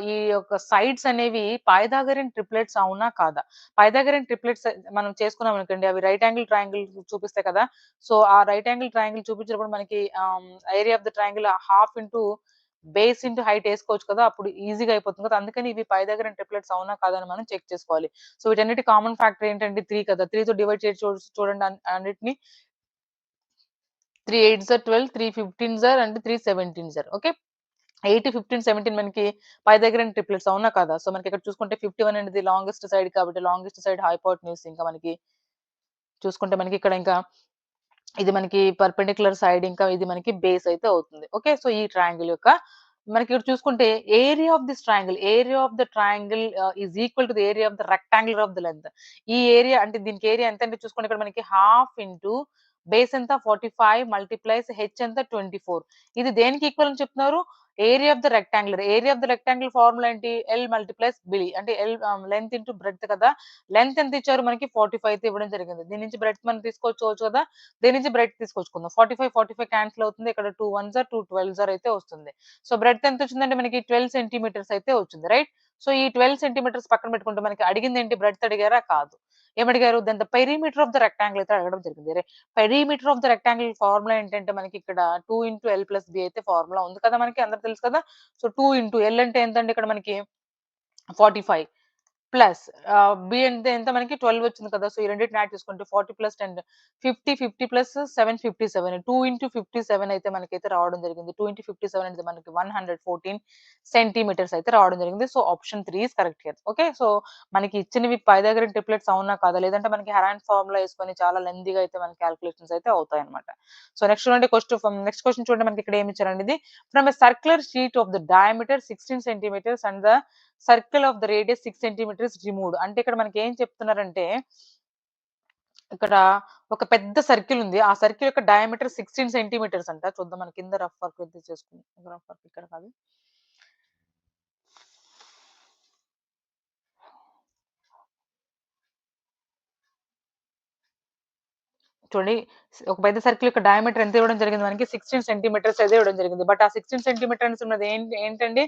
ఈ యొక్క సైడ్స్ అనేవి పైథాగరన్ ట్రిప్లెట్స్ అవునా? కాదా? పైథాగరన్ ట్రిప్లెట్స్ మనం చేసుకున్నామనుకోండి అవి రైట్ యాంగిల్ ట్రయాంగిల్ చూపిస్తాయి కదా! సో, ఆ రైట్ యాంగిల్ ట్రయాంగిల్ చూపించినప్పుడు మనకి area of the triangle half into base into height ఏసుకోవచ్చు కదా! అప్పుడు ఈజీగా అయిపోతుంది కదా! అందుకని ఇవి పైథాగరన్ ట్రిప్లెట్స్ అవునా? కాదా? అని మనం చెక్ చేసుకోవాలి. సో, వీటన్నిటి కామన్ ఫ్యాక్టర్ ఏంటంటే 3 కదా! 3తో డివైడ్ చేసి చూడండి అన్నిటిని. 3 8 ఆర్ 12, 3 15 ఆర్ అండ్ 3 17 ఓకే. 8, 15, 17 మనకి పైథాగరన్ ట్రిప్లెట్స్ అవునా కాదా? సో, మనకిక్కడ చూసుకుంటే 51 అనేది లాంగెస్ట్ సైడ్ కాబట్టి లాంగెస్ట్ సైడ్ హైపోటెన్యూస్ ఇంకా మనకి చూసుకుంటే మనకి ఇక్కడ ఇంకా ఇది మనకి పర్పెండిక్యులర్ సైడ్ ఇంకా ఇది మనకి బేస్ అయితే అవుతుంది. ఓకే. సో, ఈ ట్రయాంగిల్ యొక్క మనకిక్కడ చూసుకుంటే area of the triangle is equal to the area of the rectangle of the length. ఈ ఏరియా అంటే దీనికి ఏరియా ఎంతంటే చూసుకోండి ఇక్కడ మనకి హాఫ్ ఇంటూ బేస్ ఎంత 45 మల్టిప్లైస్ హెచ్ ఎంత 24. ఇది దేనికి ఈక్వల్ అని చెప్తున్నారు? Area of the rectangle. Area of the rectangle formula ఏంటి? ఎల్ మల్టిప్లైస్ బి అంటే లెంత్ ఇంటూ బ్రెడ్త్ కదా! లెంత్ ఎంత ఇచ్చారు మనకి 45 అయితే ఇవ్వడం జరిగింది. దీని నుంచి బ్రెడ్త్ మనం తీసుకోవచ్చు కదా! దీని నుంచి బ్రెడ్త్ తీసుకొచ్చుకుందాం. 45, 45 క్యాన్సెల్ అవుతుంది. ఇక్కడ 2 వన్స్ ఆర్ 2 12s ఆర్ అయితే వస్తుంది. సో, బ్రెడ్త్ ఎంతొచ్చిందంటే మనకి 12 సెంటీమీటర్స్ అయితే వచ్చింది. రైట్? సో, ఈ 12 సెంటీమీటర్స్ పక్కన పెట్టుకుంటే మనకి అడిగిందేంటి బ్రెడ్త్ అడిగారా? కాదు. ఏమడిగారు? Then the perimeter of the rectangle అయితే అడగడం జరిగింది. Perimeter of the rectangle formula ఏంటంటే మనకి ఇక్కడ 2 ఇంటూ ఎల్ ప్లస్ బి అయితే ఫార్ములా ఉంది కదా! మనకి అందరికి తెలుసు కదా! సో, 2 ఇంటూ ఎల్ అంటే ఎంతండి ఇక్కడ మనకి 45 ప్లస్ బి అంటే ఎంత మనకి 12 వచ్చింది కదా! సో, ఈ రెండిటిని యాడ్ చేసుకుంటే 40 ప్లస్ 10 50, 50 ప్లస్ 7 57 2 ఇంటూ 57 అయితే మనకైతే రావడం జరిగింది. 2 ఇంటూ 57 అనేది మనకి 114 సెంటీమీటర్స్ అయితే రావడం జరిగింది. So, option 3 is correct here. Okay. So, మనకి ఇచ్చినవి పైథాగరన్ ట్రిప్లెట్స్ అవునా కాదా? లేదంటే మనకి హెరాన్ ఫార్ములా యేసుకొని చాలా లెంథీగా అయితే మనకి కాలిక్యులేషన్స్ అయితే అవుతాయన్నమాట. సో, నెక్స్ట్ చూడండి నెక్స్ట్ క్వెషన్ చూడండి మనకి ఇక్కడ ఏమి ఇచ్చారండి ఇది. From a circular sheet of the diameter 16 centimetres and the circle of the radius 6 centimetres removed. అంటే ఇక్కడ మనకి ఏం చెప్తున్నారంటే, ఇక్కడ ఒక పెద్ద సర్కిల్ ఉంది. ఆ సర్కిల్ యొక్క డయామీటర్ 16 సెంటీమీటర్స్ అంట. చూద్దాం మన కింద రఫ్ వర్క్ అయితే చేసుకుందాం. రఫ్ వర్క్ ఇక్కడ కాదు. చూడండి ఒక పెద్ద సర్కిల్ యొక్క డయామీటర్ ఎంత ఇవ్వడం జరిగింది మనకి 16 సెంటీమీటర్స్ అయితే ఇవ్వడం జరిగింది. బట్ ఆ 16 సెంటీమీటర్స్ ఉన్నది ఏంటండి?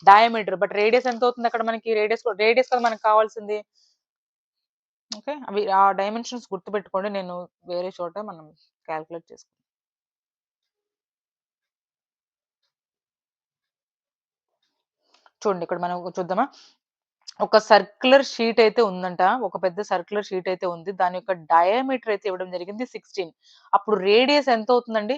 డయామీటర్. బట్ రేడియస్ ఎంత అవుతుంది అక్కడ మనకి రేడియస్ కదా మనకు కావాల్సింది. ఓకే. అవి ఆ డైమెన్షన్స్ గుర్తుపెట్టుకోండి. నేను వేరే చోట మనం కాలిక్యులేట్ చేసుకుందాం. చూడండి ఇక్కడ మనం చూద్దామా? ఒక సర్క్యులర్ షీట్ అయితే ఉందంట. ఒక పెద్ద సర్క్యులర్ షీట్ అయితే ఉంది. దాని యొక్క డయామీటర్ అయితే ఇవ్వడం జరిగింది 16. అప్పుడు రేడియస్ ఎంత అవుతుందండి?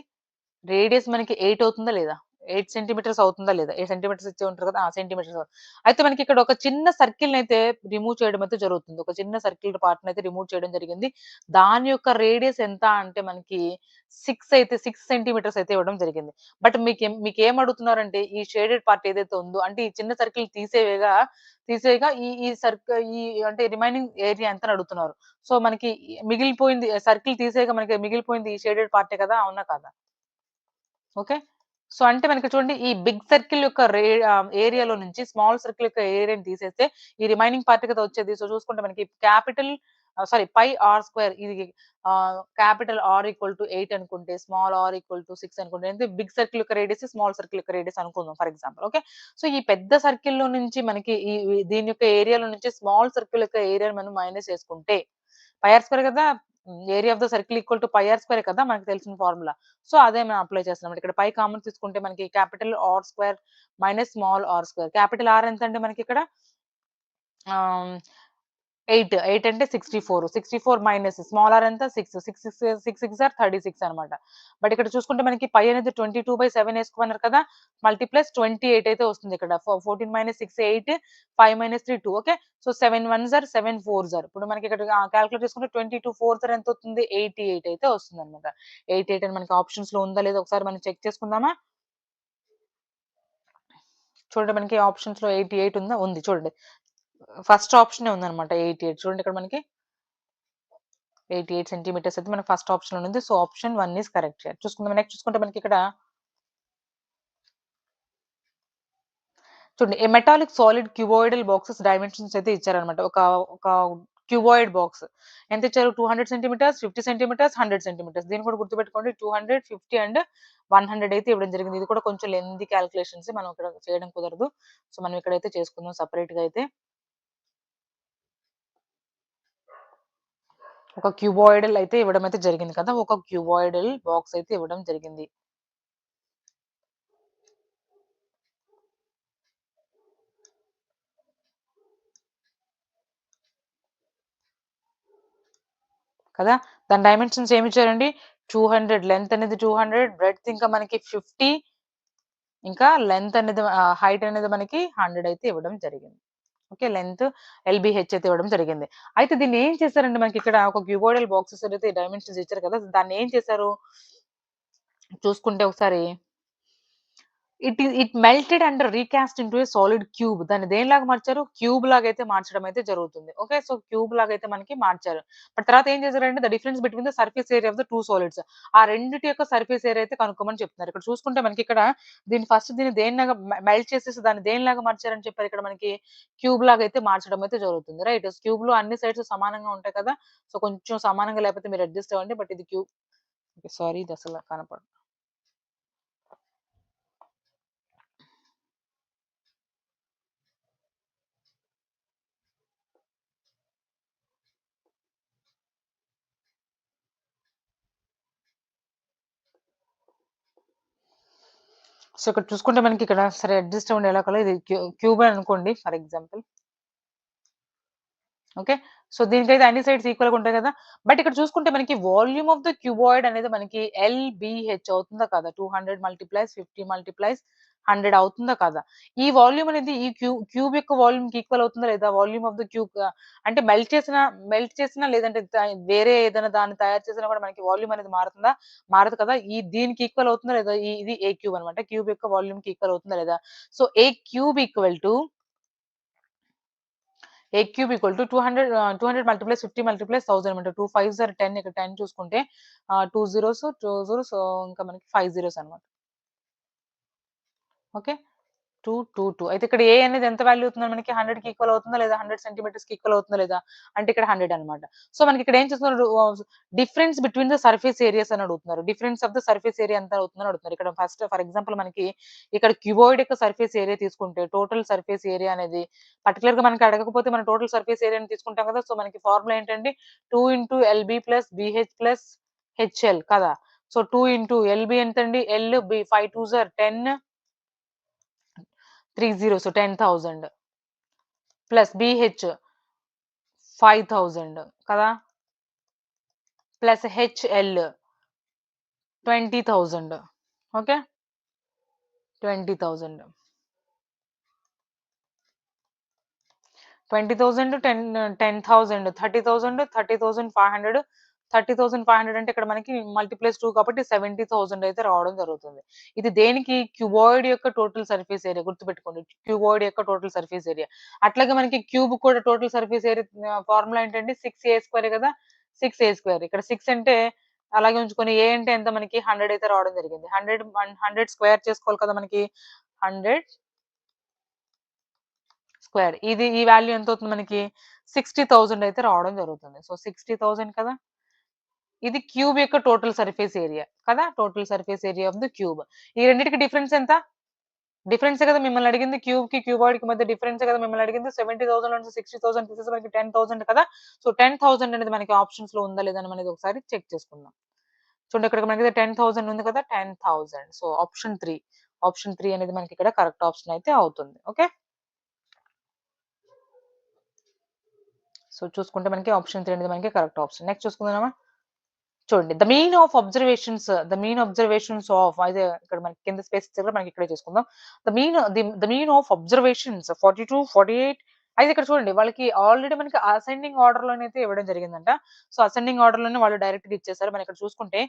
రేడియస్ మనకి 8 అవుతుందా లేదా? 8 సెంటీమీటర్స్ అవుతుందా లేదా? 8 సెంటీమీటర్స్ ఇచ్చే ఉంటారు కదా! ఆ! సెంటీమీటర్స్. అయితే మనకి ఇక్కడ ఒక చిన్న సర్కిల్‌నయితే రిమూవ్ చేయడం అయితే జరుగుతుంది. ఒక చిన్న సర్కిల్ పార్ట్‌నయితే రిమూవ్ చేయడం జరిగింది. దాని యొక్క రేడియస్ ఎంత అంటే మనకి 6 సెంటీమీటర్స్ అయితే ఇవ్వడం జరిగింది. బట్ మీకేం అడుగుతున్నారంటే ఈ షేడెడ్ పార్ట్ ఏదైతే ఉందో అంటే ఈ చిన్న సర్కిల్ తీసేయగా ఈ ఈ సర్క్ ఈ అంటే రిమైనింగ్ ఏరియా ఎంత అని అడుగుతున్నారు. సో, మనకి మిగిలిపోయింది సర్కిల్ తీసేయగా మనకి మిగిలిపోయింది ఈ షేడెడ్ పార్టే కదా! అవునా కాదా? ఓకే. సో, అంటే మనకి చూడండి ఈ బిగ్ సర్కిల్ యొక్క ఏరియాలో నుంచి స్మాల్ సర్కిల్ యొక్క ఏరియాని తీసేస్తే ఈ రిమైనింగ్ పార్ట్ కదా వచ్చేది. సో, చూసుకుంటే మనకి పై ఆర్ స్క్వేర్ ఇది క్యాపిటల్ ఆర్ ఈక్వల్ టు 8 అనుకుంటే, స్మాల్ ఆర్ ఈక్వల్ టు 6 అనుకుంటే, అంటే బిగ్ సర్కిల్ యొక్క రేడియస్, స్మాల్ సర్కిల్ యొక్క రేడియస్ అనుకుందాం ఫర్ ఎగ్జాంపుల్. ఓకే. సో, ఈ పెద్ద సర్కిల్‌లో నుంచి మనకి దీని యొక్క ఏరియాలో నుంచి స్మాల్ సర్కిల్ యొక్క ఏరియాని మనం మైనస్ చేసుకుంటే, పై ఆర్ స్క్వేర్ కదా! Area of the circle equal to pi r స్క్వేరే కదా! మనకు తెలిసిన ఫార్ములా. సో, అదే మనం అప్లై చేస్తున్నాం. ఇక్కడ పై కామన్ తీసుకుంటే మనకి capital R square minus small R square. Capital R ఎంతండి మనకిక్కడ? ఆహ్, 8 అంటే 64. 64 మైనస్ స్మాల్ ఆర్ ఎంత 6. 6 ఆర్ 36 అనమాట. బట్ ఇక్కడ చూసుకుంటే మనకి పై అనేది 22/7 ఏసుకోమన్నారు కదా! మల్టీప్లస్ 28 అయితే వస్తుంది ఇక్కడ. 14 - 6 8, 5 - 3 2 okay. So, 7 ones are 7 fours are. ఇప్పుడు మనకి ఇక్కడ కాలిక్యులేట్ చేసుకుంటే 22 ఫోర్స్ ఆర్ ఎంతవుతుంది? 88 అయితే వస్తుందన్నమాట. 88 అని మనకి ఆప్షన్స్‌లో ఉందా లేదా ఒకసారి మనం చెక్ చేసుకుందామా? చూడండి మనకి ఆప్షన్స్‌లో 88 ఉందా? ఉంది చూడండి. ఫస్ట్ ఆప్షనే ఉందన్నమాట 88. చూడండి ఇక్కడ మనకి 88 సెంటీమీటర్స్ అయితే మనకి ఫస్ట్ ఆప్షన్‌లో ఉంది. So, option 1 is correct here. చూసుకుందాం. నెక్స్ట్ చూసుకుంటే మనకిక్కడ చూడండి. A metallic solid cuboidal boxes dimensions అయితే ఇచ్చారన్నమాట. ఒక క్యూబాయిడ్ బాక్స్. ఎంత ఇచ్చారు? 200 సెంటీమీటర్స్, 50 సెంటీమీటర్స్, 100 సెంటీమీటర్స్. దీన్ని కూడా గుర్తుపెట్టుకోండి. 200, 50 అండ్ 100 అయితే ఇవ్వడం జరిగింది. ఇది కూడా కొంచెం లెంథీ కాలిక్యులేషన్స్ మనం ఇక్కడ చేయడం కుదరదు. సో, మనం ఇక్కడైతే చేసుకుందాం సెపరేట్‌గా అయితే. ఒక క్యూబాయిడల్ అయితే ఇవ్వడం అయితే జరిగింది కదా! ఒక క్యూబాయిడల్ బాక్స్ అయితే ఇవ్వడం జరిగింది. కదా! దాని డైమెన్షన్స్ ఏమిచ్చారండి? 200 లెంత్ అనేది 200 బ్రెడ్త్ ఇంకా మనకి 50 ఇంకా లెంత్ అనేది హైట్ అనేది మనకి 100 అయితే ఇవ్వడం జరిగింది. ఓకే. లెంత్ ఎల్‌బీహెచ్ అయితే ఇవ్వడం జరిగింది. అయితే దీన్ని ఏం చేశారంటే మనకిక్కడ ఒక క్యూబాయిడల్ బాక్సెస్ అయితే డైమెన్షన్స్ ఇచ్చారు కదా! దాన్ని ఏం చేశారు? చూసుకుంటే ఒకసారి it melted and recast into a solid cube. దాన్ని దేనిలాగా మార్చారు? క్యూబ్ లాగైతే మార్చడం అయితే జరుగుతుంది. ఓకే. సో, క్యూబ్ లాగైతే మనకి మార్చారు. బట్ తర్వాత ఏం చేశారంటే the difference between the surface area of the 2 solids. ఆ రెండిటి యొక్క సర్ఫేస్ ఏరియా అయితే కనుక్కోమని చెప్తున్నారు. ఇక్కడ చూసుకుంటే మనకిక్కడ దీన్ని దేనిలాగా మెల్ట్ చేసేసి దాన్ని దేనిలాగా మార్చారని చెప్పారు ఇక్కడ మనకి క్యూబ్ లాగైతే మార్చడం అయితే జరుగుతుంది. రైట్. క్యూబ్‌లో అన్ని సైడ్స్ సమానంగా ఉంటాయి కదా! సో, కొంచెం సమానంగా లేకపోతే మీరు అడ్జస్ట్ అవ్వండి. బట్ ఇది క్యూబ్. సారీ ఇది అసల కనపడదు. సో, ఇక్కడ చూసుకుంటే మనకిక్కడ సరే అడ్జస్ట్ అవ్వండి ఎలాగోలా ఇది క్యూబే అనుకోండి ఫర్ ఎగ్జాంపుల్. ఓకే. సో, దీనికైతే అన్ని సైడ్స్ ఈక్వల్‌గా ఉంటాయి కదా! బట్ ఇక్కడ చూసుకుంటే మనకి వాల్యూమ్ ఆఫ్ ద క్యూబాయిడ్ అనేది మనకి ఎల్‌బీహెచ్ అవుతుందా కాదా? 200 మల్టిప్లైస్ 50 మల్టిప్లైస్ 100 అవుతుందా కాదా? ఈ వాల్యూమ్ అనేది ఈ క్యూబ్ యొక్క వాల్యూమ్‌కి ఈక్వల్ అవుతుందా లేదా? వాల్యూమ్ ఆఫ్ ద క్యూబ్ అంటే మెల్ట్ చేసినా లేదంటే వేరే ఏదైనా దాన్ని తయారు చేసినా కూడా మనకి వాల్యూమ్ అనేది మారుతుందా? మారదు కదా! దీనికి ఈక్వల్ అవుతుందా లేదా? ఇది ఏ క్యూబ్ అన్నమాట. క్యూబ్ యొక్క వాల్యూమ్‌కి ఈక్వల్ అవుతుందా లేదా? So, A cube equal to A cube equal to 200 multiplies 50 multiplies 1000 అనమాట. 2 5s ఆర్ 10 ఇక్కడ 10 చూసుకుంటే 2 zeros, 2 zeros ఇంకా మనకి 5 zeros అనమాట. ఓకే. 2, 2, 2 అయితే ఇక్కడ A అనేది ఎంత వాల్యూ అవుతుంది మనకి 100కి ఈక్వల్ అవుతుందా లేదా? 100 సెంటీమీటర్స్‌కి ఈక్వల్ అవుతుందా లేదా? అంటే ఇక్కడ 100 అనమాట. సో, మనకి ఇక్కడ ఏం చేస్తున్నారు difference between the surface areas అని అడుగుతున్నారు. Difference of the surface area ఎంత అవుతుందని అడుగుతున్నారు. ఇక్కడ ఫస్ట్ ఫర్ ఎగ్జాంపుల్ మనకి ఇక్కడ క్యూబాయిడ్ యొక్క సర్ఫేస్ ఏరియా తీసుకుంటే టోటల్ సర్ఫేస్ ఏరియా అనేది పర్టిక్యులర్‌గా మనకి అడగకపోతే మనం టోటల్ సర్ఫేస్ ఏరియాని తీసుకుంటాం కదా! సో, మనకి ఫార్ములా ఏంటండి 2 into LB plus BH plus HL కదా! సో, 2 ఇంటూ ఎల్‌బీ ఎంతండి? L B 5 2s are 10 3 zeros 10,000 plus BH 5,000 కదా! Plus HL 20,000 okay. 20,000 20,000 10,000 30,000 30,500 30,500 అంటే ఇక్కడ మనకి మల్టిప్లస్ 2 కాబట్టి 70,000 అయితే రావడం జరుగుతుంది. ఇది దేనికి క్యూబాయిడ్ యొక్క టోటల్ సర్ఫేస్ ఏరియా గుర్తుపెట్టుకోండి. క్యూబాయిడ్ యొక్క టోటల్ సర్ఫేస్ ఏరియా. అట్లాగే మనకి క్యూబ్ కూడా టోటల్ సర్ఫేస్ ఏరియా ఫార్ములా ఏంటంటే 6a² కదా! 6a². ఇక్కడ 6 అంటే అలాగే ఉంచుకొని ఏ అంటే ఎంత మనకి 100 అయితే రావడం జరిగింది. 100 స్క్వేర్ చేసుకోవాలి కదా! మనకి 100 స్క్వేర్. ఈ వాల్యూ ఎంతవుతుంది మనకి 60,000 అయితే రావడం జరుగుతుంది. సో, 60,000 కదా! ఇది క్యూబ్ యొక్క టోటల్ సర్ఫేస్ ఏరియా కదా! Total surface area of the cube. ఈ రెండిటికి డిఫరెన్స్ ఎంత? డిఫరెన్సే కదా మిమ్మల్ని అడిగింది. క్యూబ్‌కి, క్యూబాయిడ్‌కి మధ్య డిఫరెన్సే కదా మిమ్మల్ని అడిగింది. 70,000 నుంచి 60,000 తీసేసి మనకి 10,000 కదా! సో, 10,000 అనేది మనకి ఆప్షన్స్‌లో ఉందా లేదా అనేది ఒకసారి చెక్ చేసుకుందాం. చూడండి ఇక్కడ మనకి 10,000 ఉంది కదా! 10,000 సో, ఆప్షన్ 3. ఆప్షన్ 3 అనేది మనకి ఇక్కడ కరెక్ట్ ఆప్షన్ అయితే అవుతుంది. ఓకే. సో చూసుకుంటే మనకి ఆప్షన్ 3 అనేది మనకి కరెక్ట్ ఆప్షన్. నెక్స్ట్ చూసుకుందామా? చూడండి. The mean of observations of అయితే ఇక్కడ మనకి కింద స్పేస్ ఇచ్చారు కదా! మనకి ఇక్కడే చూసుకుందాం. ద మీన్ ఆఫ్ అబ్జర్వేషన్స్ 42, 48 అయితే ఇక్కడ చూడండి వాళ్ళకి ఆల్రెడీ మనకి అసెండింగ్ ఆర్డర్‌లోనైతే ఇవ్వడం జరిగిందంట. సో, అసెండింగ్ ఆర్డర్‌లోనే వాళ్ళు డైరెక్ట్‌గా ఇచ్చేసారు. మనం ఇక్కడ చూసుకుంటే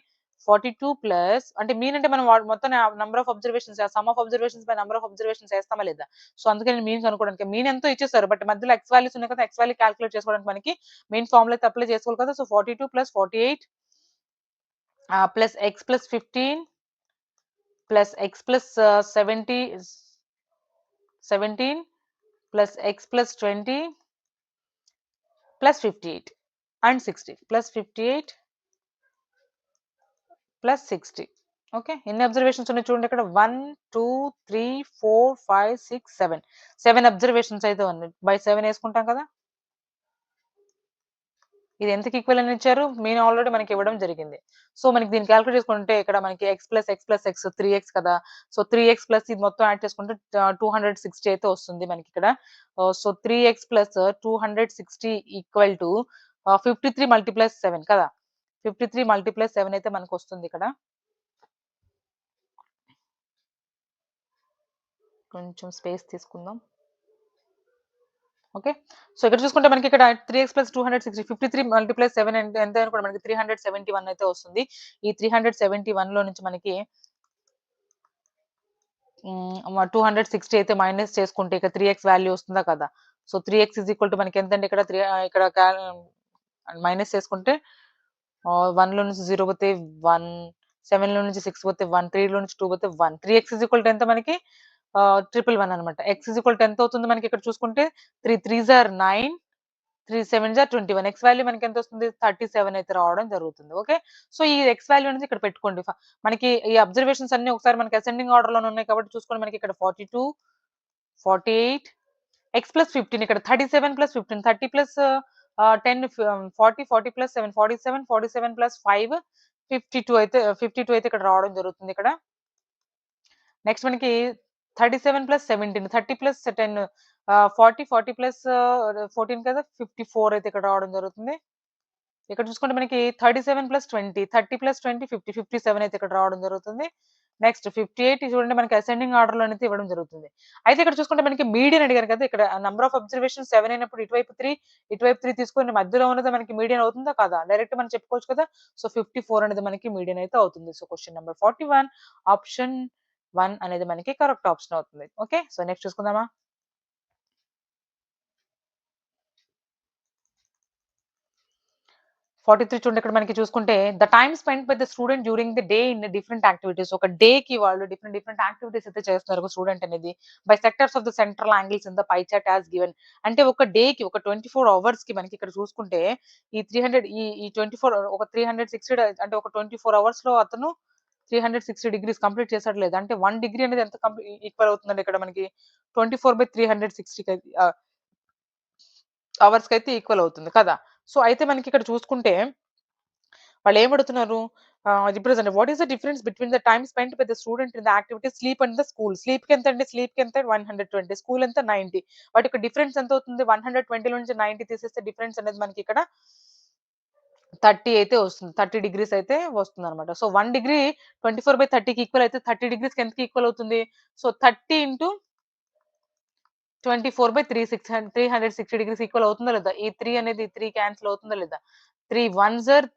42 ప్లస్ అంటే మీన్ అంటే మనం మొత్తం number of observations sum of observations by number of observations ఏస్తామా లేదా? సో, అందుకని మీన్ కనుక్కోవడానికి మీన్ ఎంతో ఇచ్చేసారు. బట్ మధ్యలో ఎక్స్ వాల్యూస్ ఉన్నాయి కదా! ఎక్స్ వాల్యూ కాలిక్యులేట్ చేసుకోవడానికి మనకి మెయిన్ ఫార్ములా అయితే అప్లై చేసుకోవాలి కదా! So, 42 plus 48 plus x plus 15 plus x plus 17 plus x plus 20 plus 58 and 60 plus 58 plus 60. Okay. ఎన్ని అబ్జర్వేషన్స్ ఉన్నాయి చూడండి ఇక్కడ 1, 2, 3, 4, 5, 6, 7. 7 అబ్జర్వేషన్స్ అయితే ఉన్నాయి. బై 7 వేసుకుంటాం కదా! ఇది ఎంతకి ఈక్వల్ అని ఇచ్చారు? మీన్ ఆల్రెడీ మనకి ఇవ్వడం జరిగింది. సో, మనకి దీన్ని కాలిక్యులేట్ చేసుకుంటే ఇక్కడ మనకి x plus x plus x 3x కదా! సో, 3x ప్లస్ ఇది మొత్తం యాడ్ చేసుకుంటే 260 అయితే వస్తుంది మనకిక్కడ. So, 3x plus 260 equal to 53 మల్టిప్లస్ 7 కదా! 53 మల్టిప్లస్ 7 అయితే మనకొస్తుంది ఇక్కడ. కొంచెం స్పేస్ తీసుకుందాం. ఓకే. సో, ఇక్కడ చూసుకుంటే మనకి ఇక్కడ 3x ప్లస్ 260 53 మల్టిప్లై 7 ఎంత అనుకోండి మనకి 371 అయితే వస్తుంది. ఈ 371లో నుంచి మనకి 260 అయితే మైనస్ చేసుకుంటే ఇక 3x వాల్యూ వస్తుందా కదా! సో, 3x మనకి ఎంతండి ఇక్కడ ఇక్కడ మైనస్ చేసుకుంటే 1లో నుంచి 0 పోతే 1, 7లో నుంచి 6 పోతే 1, 3లో నుంచి 2 పోతే 1. 3x ఎంత మనకి 111 అనమాట. x ఎంత అవుతుంది మనకి ఇక్కడ చూసుకుంటే 3 3s are 9, 3 7s are 21. x value మనకి ఎంత వస్తుంది 37 అయితే రావడం జరుగుతుంది. ఓకే. సో, ఈ x వాల్యూ అనేది ఇక్కడ పెట్టుకోండి. మనకి ఈ అబ్జర్వేషన్స్ అన్నీ ఒకసారి మనకి అసెండింగ్ ఆర్డర్‌లోనే ఉన్నాయి కాబట్టి చూసుకోండి మనకి ఇక్కడ 42, 48 x ప్లస్ 15 ఇక్కడ 37 ప్లస్ 15 30 ప్లస్ 10 40 40 ప్లస్ 7 47 47 ప్లస్ 5 52 అయితే ఇక్కడ రావడం జరుగుతుంది ఇక్కడ. నెక్స్ట్ మనకి 37 ప్లస్ 17 30 ప్లస్ 10 40 40 ప్లస్ 14 కదా 54 అయితే ఇక్కడ రావడం జరుగుతుంది. ఇక్కడ చూసుకుంటే మనకి 37 ప్లస్ 20 30 ప్లస్ 20 50 57 అయితే ఇక్కడ రావడం జరుగుతుంది. నెక్స్ట్ 58 చూడండి మనకి అసెండింగ్ ఆర్డర్‌లో అయితే ఇవ్వడం జరుగుతుంది. అయితే ఇక్కడ చూసుకుంటే మనకి మీడియన్ అడిగారు కదా! ఇక్కడ నంబర్ ఆఫ్ అబ్జర్వేషన్స్ 7 అయినప్పుడు ఇటువైపు 3 తీసుకొని మధ్యలో ఉన్నది మనకి మీడియన్ అవుతుందా కాదా? డైరెక్ట్ మనం చెప్పుకోవచ్చు కదా! సో, 54 అనేది మనకి మీడియన్ అయితే అవుతుంది. సో, క్వెషన్ నంబర్ 41 ఆప్షన్ 1 అనేది మనకి కరెక్ట్ ఆప్షన్ అవుతుంది. ఓకే. సో, నెక్స్ట్ చూసుకుందామా? 43 చూడండి ఇక్కడ మనకి చూసుకుంటే the time spent by the student during the day in different activities. ఒక డేకి వాళ్ళు డిఫరెంట్ యాక్టివిటీస్ అయితే చేస్తున్నారు ఒక స్టూడెంట్ అనేది. By sectors of the central angles in the pie chart as given. అంటే ఒక డేకి ఒక 24 అవర్స్‌కి మనకి ఇక్కడ చూసుకుంటే ఈ 300 ఈ 24 ఒక 360 అంటే ఒక 24 అవర్స్‌లో అతను 360 డిగ్రీస్ కంప్లీట్ చేసాడా లేదా? అంటే 1 డిగ్రీ అనేది ఎంత ఈక్వల్ అవుతుందండి ఇక్కడ మనకి 24/360 అవర్స్‌కైతే ఈక్వల్ అవుతుంది కదా! సో, అయితే మనకిక్కడ చూసుకుంటే వాళ్ళేమడుగుతున్నారు represent what is the difference between the time spent by the student in the activity sleep and the school. స్లీప్‌కి ఎంత 120 స్కూల్ ఎంత 90. వాటి యొక్క డిఫరెన్స్ ఎంత అవుతుంది 120లో నుంచి 90 తీసేస్తే డిఫరెన్స్ అనేది మనకిక్కడ 30 అయితే వస్తుంది. 30 డిగ్రీస్ అయితే వస్తుందన్నమాట. సో, 1 డిగ్రీ 24/30కి ఈక్వల్ అయితే 30 డిగ్రీస్‌కి ఎంతకి ఈక్వల్ అవుతుంది? సో, 30 ఇంటూ 24/360 డిగ్రీస్ ఈక్వల్ అవుతుందా లేదా? ఈ 3 అనేది 3 క్యాన్సెల్ అవుతుందా లేదా? 3 ones or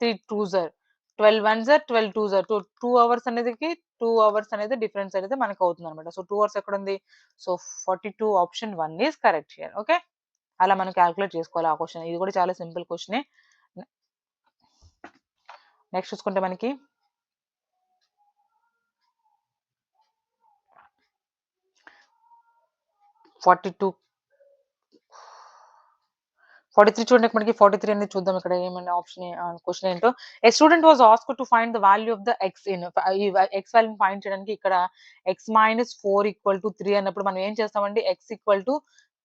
3 twos or 12 ones are 12 twos or 2 hours అనేదికి 2 అవర్స్ అనేది డిఫరెన్స్ అనేది మనకు అవుతుందన్నమాట. సో, 2 అవర్స్ ఎక్కడుంది? So, 42 option 1 is correct here. Okay. అలా మనం కాలిక్యులేట్ చేసుకోవాలి ఆ క్వెషన్. ఇది కూడా చాలా సింపుల్ క్వెషనే. నెక్స్ట్ చూసుకుంటే మనకి 42 43 చూడండి మనకి 43 అనేది చూద్దాం ఇక్కడ ఏమైనా క్వెషన్ ఏంటో. A student was asked to find the value of the x in ఈ ఎక్స్ వాల్యూని ఫైండ్ చేయడానికి ఇక్కడ x-4 = 3 అన్నప్పుడు మనం ఏం చేస్తామండి x =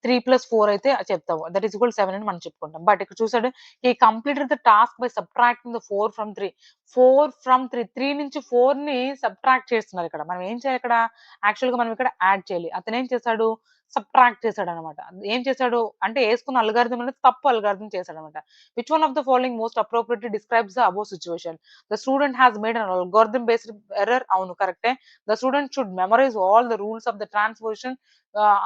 3+4 అయితే చెప్తాము. దట్ ఈస్ ఈక్వల్ 7 అని మనం చెప్పుకుంటాం. బట్ ఇక్కడ చూసాడు he completed the task by subtracting the 4 from 3. 4 from 3 3 నుంచి 4ని సబ్ట్రాక్ట్ చేస్తున్నారు ఇక్కడ. మనం ఏం చేయాలి ఇక్కడ యాక్చువల్‌గా మనం ఇక్కడ యాడ్ చేయాలి. అతను ఏం చేశాడు సబ్ట్రాక్ట్ చేశాడనమాట. ఏం చేశాడు అంటే ఏసుకున్న అల్గారిథం అనేది తప్పు అల్గారిథం చేశాడనమాట. Which one of the following most appropriately describes the above situation? The student has made an algorithm based error. అవును కరెక్టే. The student should memorize all the rules of the transposition.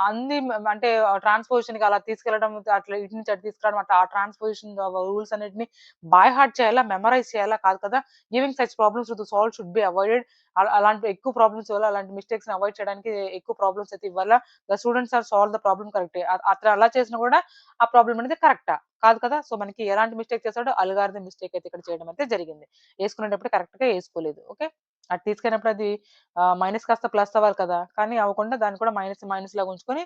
అన్ని అంటే ట్రాన్స్‌పోజిషన్‌కి అలా తీసుకెళ్లడం, అట్లా ఇటు నుంచి అటు తీసుకురావడం, అట్లా ఆ ట్రాన్స్‌పోజిషన్ రూల్స్ అన్నిటిని బై హార్ట్ చేయాలా? మెమరైజ్ చేయాలా? కాదు కదా! Giving such problems to solve should be avoided. అలాంటి ఎక్కువ ప్రాబ్లమ్స్ వల్ల అలాంటి మిస్టేక్స్‌ని అవాయిడ్ చేయడానికి ఎక్కువ ప్రాబ్లమ్స్ అయితే ఇవ్వాలా? The students have solved the problem కరెక్టే. అతను అలా చేసినా కూడా ఆ ప్రాబ్లమ్ అనేది కరెక్టా? కాదు కదా! సో, మనకి ఎలాంటి మిస్టేక్ చేసాడో అల్గారిథం మిస్టేక్ అయితే ఇక్కడ చేయడం అయితే జరిగింది. యేసుకునేటప్పుడు కరెక్ట్‌గా యేసుకోలేదు. ఓకే. అటు తీసుకెళ్ళినప్పుడు అది మైనస్ కాస్త ప్లస్ అవ్వాలి కదా! కానీ అవ్వకుండా దాన్ని కూడా మైనస్ మైనస్ లాగా ఉంచుకొని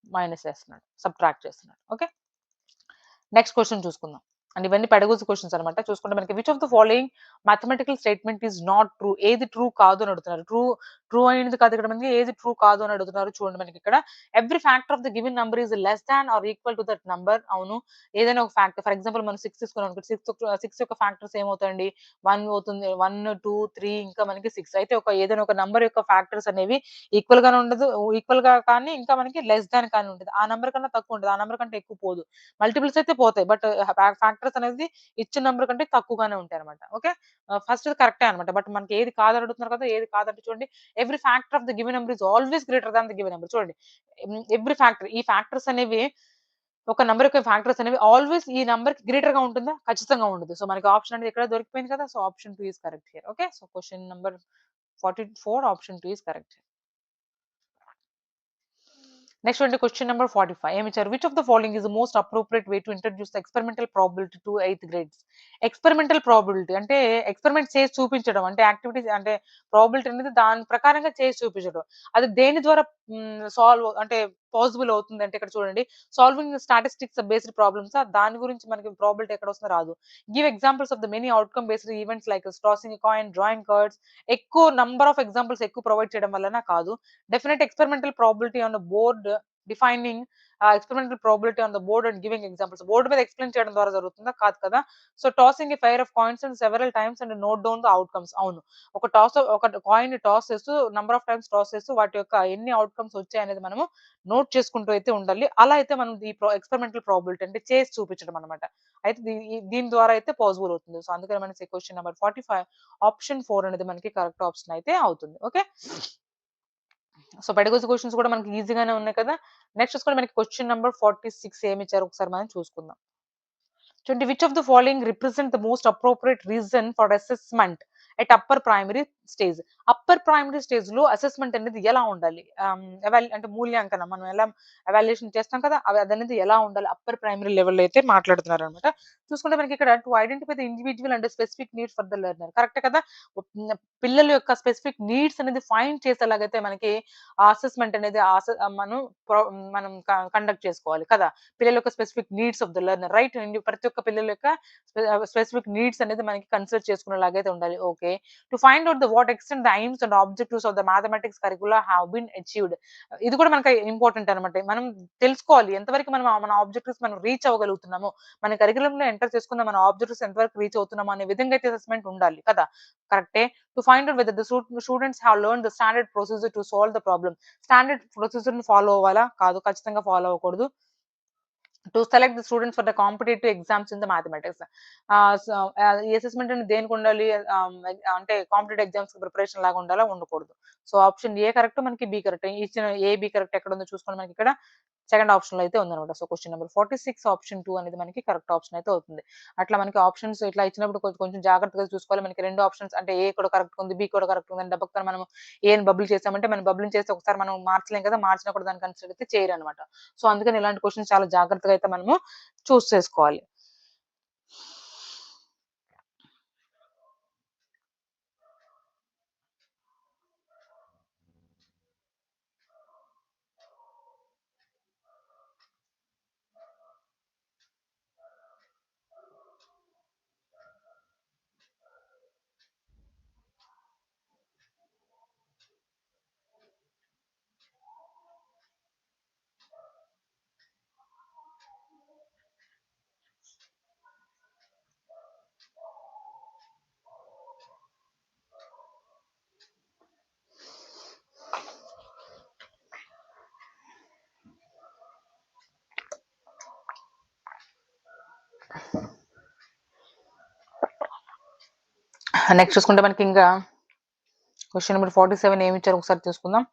మైనస్ చేస్తున్నాడు. సబ్ట్రాక్ట్ చేస్తున్నాడు. ఓకే. నెక్స్ట్ క్వెషన్ చూసుకుందాం. అండ్ ఇవన్నీ పెడగోసి క్వెషన్స్ అన్నమాట. చూసుకుంటే మనకి which of the following mathematical statement is not true? ఏది ట్రూ కాదు అని అడుగుతున్నారు. ట్రూ ట్రూ అయినది కాదు ఇక్కడ మనకి ఏది ట్రూ కాదు అని అడుగుతున్నారు. చూడండి మనకి ఇక్కడ every factor of the given number is less than or equal to that number. అవును. ఏదైనా ఒక ఫ్యాక్టర్ ఫర్ ఎగ్జాంపుల్ మనం 6 తీసుకున్నాం అనుకోండి. 6 యొక్క ఫ్యాక్టర్స్ ఏమవుతాయండి? 1 అవుతుంది. 1, 2, 3 ఇంకా మనకి 6 అయితే ఏదైనా ఒక నంబర్ యొక్క ఫ్యాక్టర్స్ అనేవి ఈక్వల్ గానే ఉండదు. ఈక్వల్‌గా కానీ ఇంకా మనకి లెస్ థాన్ కానీ ఉంటది. ఆ నంబర్ కన్నా తక్కువ ఉంటది. ఆ నంబర్ కంటే ఎక్కువ పోదు. మల్టిపుల్స్ అయితే పోతాయి. బట్ ఫ్యాక్టర్స్ అనేది ఇచ్చిన నంబర్ కంటే తక్కువగానే ఉంటాయన్నమాట. ఓకే. ఫస్ట్‌ది కరెక్టే అన్నమాట. బట్ మనకి ఏది కాదని అడుగుతున్నారు కదా! ఏది కాదంటే చూడండి. Every factor of the given number is always greater than the given number. చూడండి. ఎవ్రి ఫ్యాక్టర్ ఈ ఫ్యాక్టర్స్ అనేవి ఒక నంబర్ యొక్క ఫ్యాక్టర్స్ అనేవి ఆల్‌వేస్ ఈ నంబర్‌కి గ్రేటర్‌గా ఉంటుందా? ఖచ్చితంగా ఉండదు. సో, మనకి ఆప్షన్ అనేది ఇక్కడ దొరికిపోయింది కదా! So, option 2 is correct here. Okay. So, question number 44 option 2 is correct. Next అండి క్వెషన్ నంబర్ 45 ఏమిచ్చారు? Which of the following is the most appropriate way to introduce the experimental probability to 8థ్ గ్రేడ్స్? ఎక్స్పెరిమెంటల్ ప్రాబబిలిటీ అంటే ఎక్స్‌పెరిమెంట్ చేసి చూపించడం. అంటే యాక్టివిటీస్ అంటే ప్రాబబిలిటీ అనేది దాని ప్రకారంగా చేసి చూపించడం. అది దేని ద్వారా సాల్వ్ అంటే పాసిబుల్ అవుతుంది అంటే ఇక్కడ చూడండి. సాల్వింగ్ స్టాటిస్టిక్స్ బేస్డ్ ప్రాబ్లమ్సా దాని గురించి మనకి ప్రాబబిలిటీ ఎక్కడొస్తుందో రాదు. Give examples of the many outcome based events like tossing a coin, drawing cards. ఎక్కువ నంబర్ ఆఫ్ ఎగ్జాంపుల్స్ ఎక్కువ ప్రొవైడ్ చేయడం వల్లనా? కాదు. Definite experimental probability on the board defining experimental probability on the board and giving examples. Board మీద ఎక్స్‌ప్లెయిన్ చేయడం ద్వారా జరుగుతుందా? కాదు కదా! So, tossing a pair of coins and several times and note down the outcomes. అవును. ఒక కాయిన్‌ని టాస్ చేస్తూ నంబర్ ఆఫ్ టైమ్స్ టాస్ చేస్తూ వాటి యొక్క ఎన్ని ఔట్‌కమ్స్ వచ్చాయనేది మనము నోట్ చేసుకుంటూ అయితే ఉండాలి. అలా అయితే మనం ఈ ఎక్స్‌పెరిమెంటల్ ప్రాబబిలిటీ అంటే చేసి చూపించడం అన్నమాట. అయితే దీని ద్వారా అయితే పాసిబుల్ అవుతుంది. సో, అందుకని మనకి క్వెషన్ నంబర్ 45 ఆప్షన్ 4 అనేది మనకి కరెక్ట్ ఆప్షన్ అయితే అవుతుంది. ఓకే. సో, పెడగోసి క్వెషన్స్ కూడా మనకి ఈజీగానే ఉన్నాయి కదా! నెక్స్ట్ చూసుకుంటే మనకి క్వెషన్ నంబర్ 46 ఏమిచ్చారో ఒకసారి మనం చూసుకుందాం. చూడండి which of the following represent the most appropriate reason for assessment at upper primary stage? Upper primary స్టేజ్‌లో అసెస్మెంట్ అనేది ఎలా ఉండాలి? అంటే మూల్యాంకనం మనం ఎలా ఎవాల్యుయేషన్ చేస్తాం కదా! అదనేది ఎలా ఉండాలి? అప్పర్ ప్రైమరీ లెవెల్‌లో అయితే మాట్లాడుతున్నారనమాట. చూసుకుంటే మనకి ఇక్కడ to identify the individual and specific needs for the learner. కరెక్టే కదా! హ్మ్. పిల్లల యొక్క స్పెసిఫిక్ నీడ్స్ అనేది ఫైండ్ చేసేలాగైతే మనకి ఆ అసెస్మెంట్ అనేది మనం ప్రొ మనం కండక్ట్ చేసుకోవాలి కదా! పిల్లల యొక్క specific needs of the learner right. ప్రతి ఒక్క పిల్లల యొక్క స్పెసిఫిక్ నీడ్స్ అనేది మనకి కన్సిడర్ చేసుకునేలాగైతే ఉండాలి. Okay. To find out the what extent the aims and objectives of the mathematics curriculum have been achieved. ఇది కూడా మనకి ఇంపార్టెంట్ అనమాట. మనం తెలుసుకోవాలి ఎంతవరకు మనం మన ఆబ్జెక్టివ్స్ మనం రీచ్ అవ్వగలుగుతున్నాము. మన కరిక్యులమ్‌లో ఎంటర్ చేసుకున్న మన ఆబ్జెక్టివ్స్ ఎంతవరకు రీచ్ అవుతున్నాము అనే విధంగా అయితే అసెస్మెంట్ ఉండాలి కదా! కరెక్టే. To find out whether the students have learned the standard procedure to solve the problem. Standard ప్రొసీజర్‌ని ఫాలో అవ్వాలా? కాదు. ఖచ్చితంగా ఫాలో అవ్వకూడదు. To select the students for the competitive exams in the mathematics. So, ఈ అసెస్మెంట్ అనేది దేనికుండాలి? అంటే కాంపిటీటివ్ ఎగ్జామ్స్‌కి ప్రిపరేషన్ లాగా ఉండాలా? ఉండకూడదు. సో, ఆప్షన్ ఏ కరెక్ట్, మనకి బి కరెక్ట్. ఇచ్చిన ఏ, బి కరెక్ట్ ఎక్కడుందో చూసుకోండి మనకిక్కడ సెకండ్ ఆప్షన్‌లో అయితే ఉందన్నమాట. సో, క్వెషన్ నంబర్ 46 ఆప్షన్ 2 అనేది మనకి కరెక్ట్ ఆప్షన్ అయితే అవుతుంది. అట్లా మనకి ఆప్షన్స్ ఇట్లా ఇచ్చినప్పుడు కొంచెం జాగ్రత్తగా చూసుకోవాలి. మనకి 2 ఆప్షన్స్ అంటే ఏ కూడా కరెక్ట్‌గా ఉంది, బి కూడా కరెక్ట్‌గా ఉంది అని డబక్కన మనం ఏని బబుల్ చేసామంటే మనం బబ్లింగ్ చేస్తే ఒకసారి మనం మార్చలేం కదా! మార్చినా కూడా దాన్ని కన్సిడర్ అయితే చేయరన్నమాట. సో, అందుకని ఇలాంటి క్వెషన్స్ చాలా జాగ్రత్తగా అయితే మనము చూస్ చేసుకోవాలి. నెక్స్ట్ చూసుకుంటే మనకి ఇంకా క్వశ్చన్ నెంబర్ 47 ఏమి ఇచ్చారు ఒకసారి చూసుకుందాం.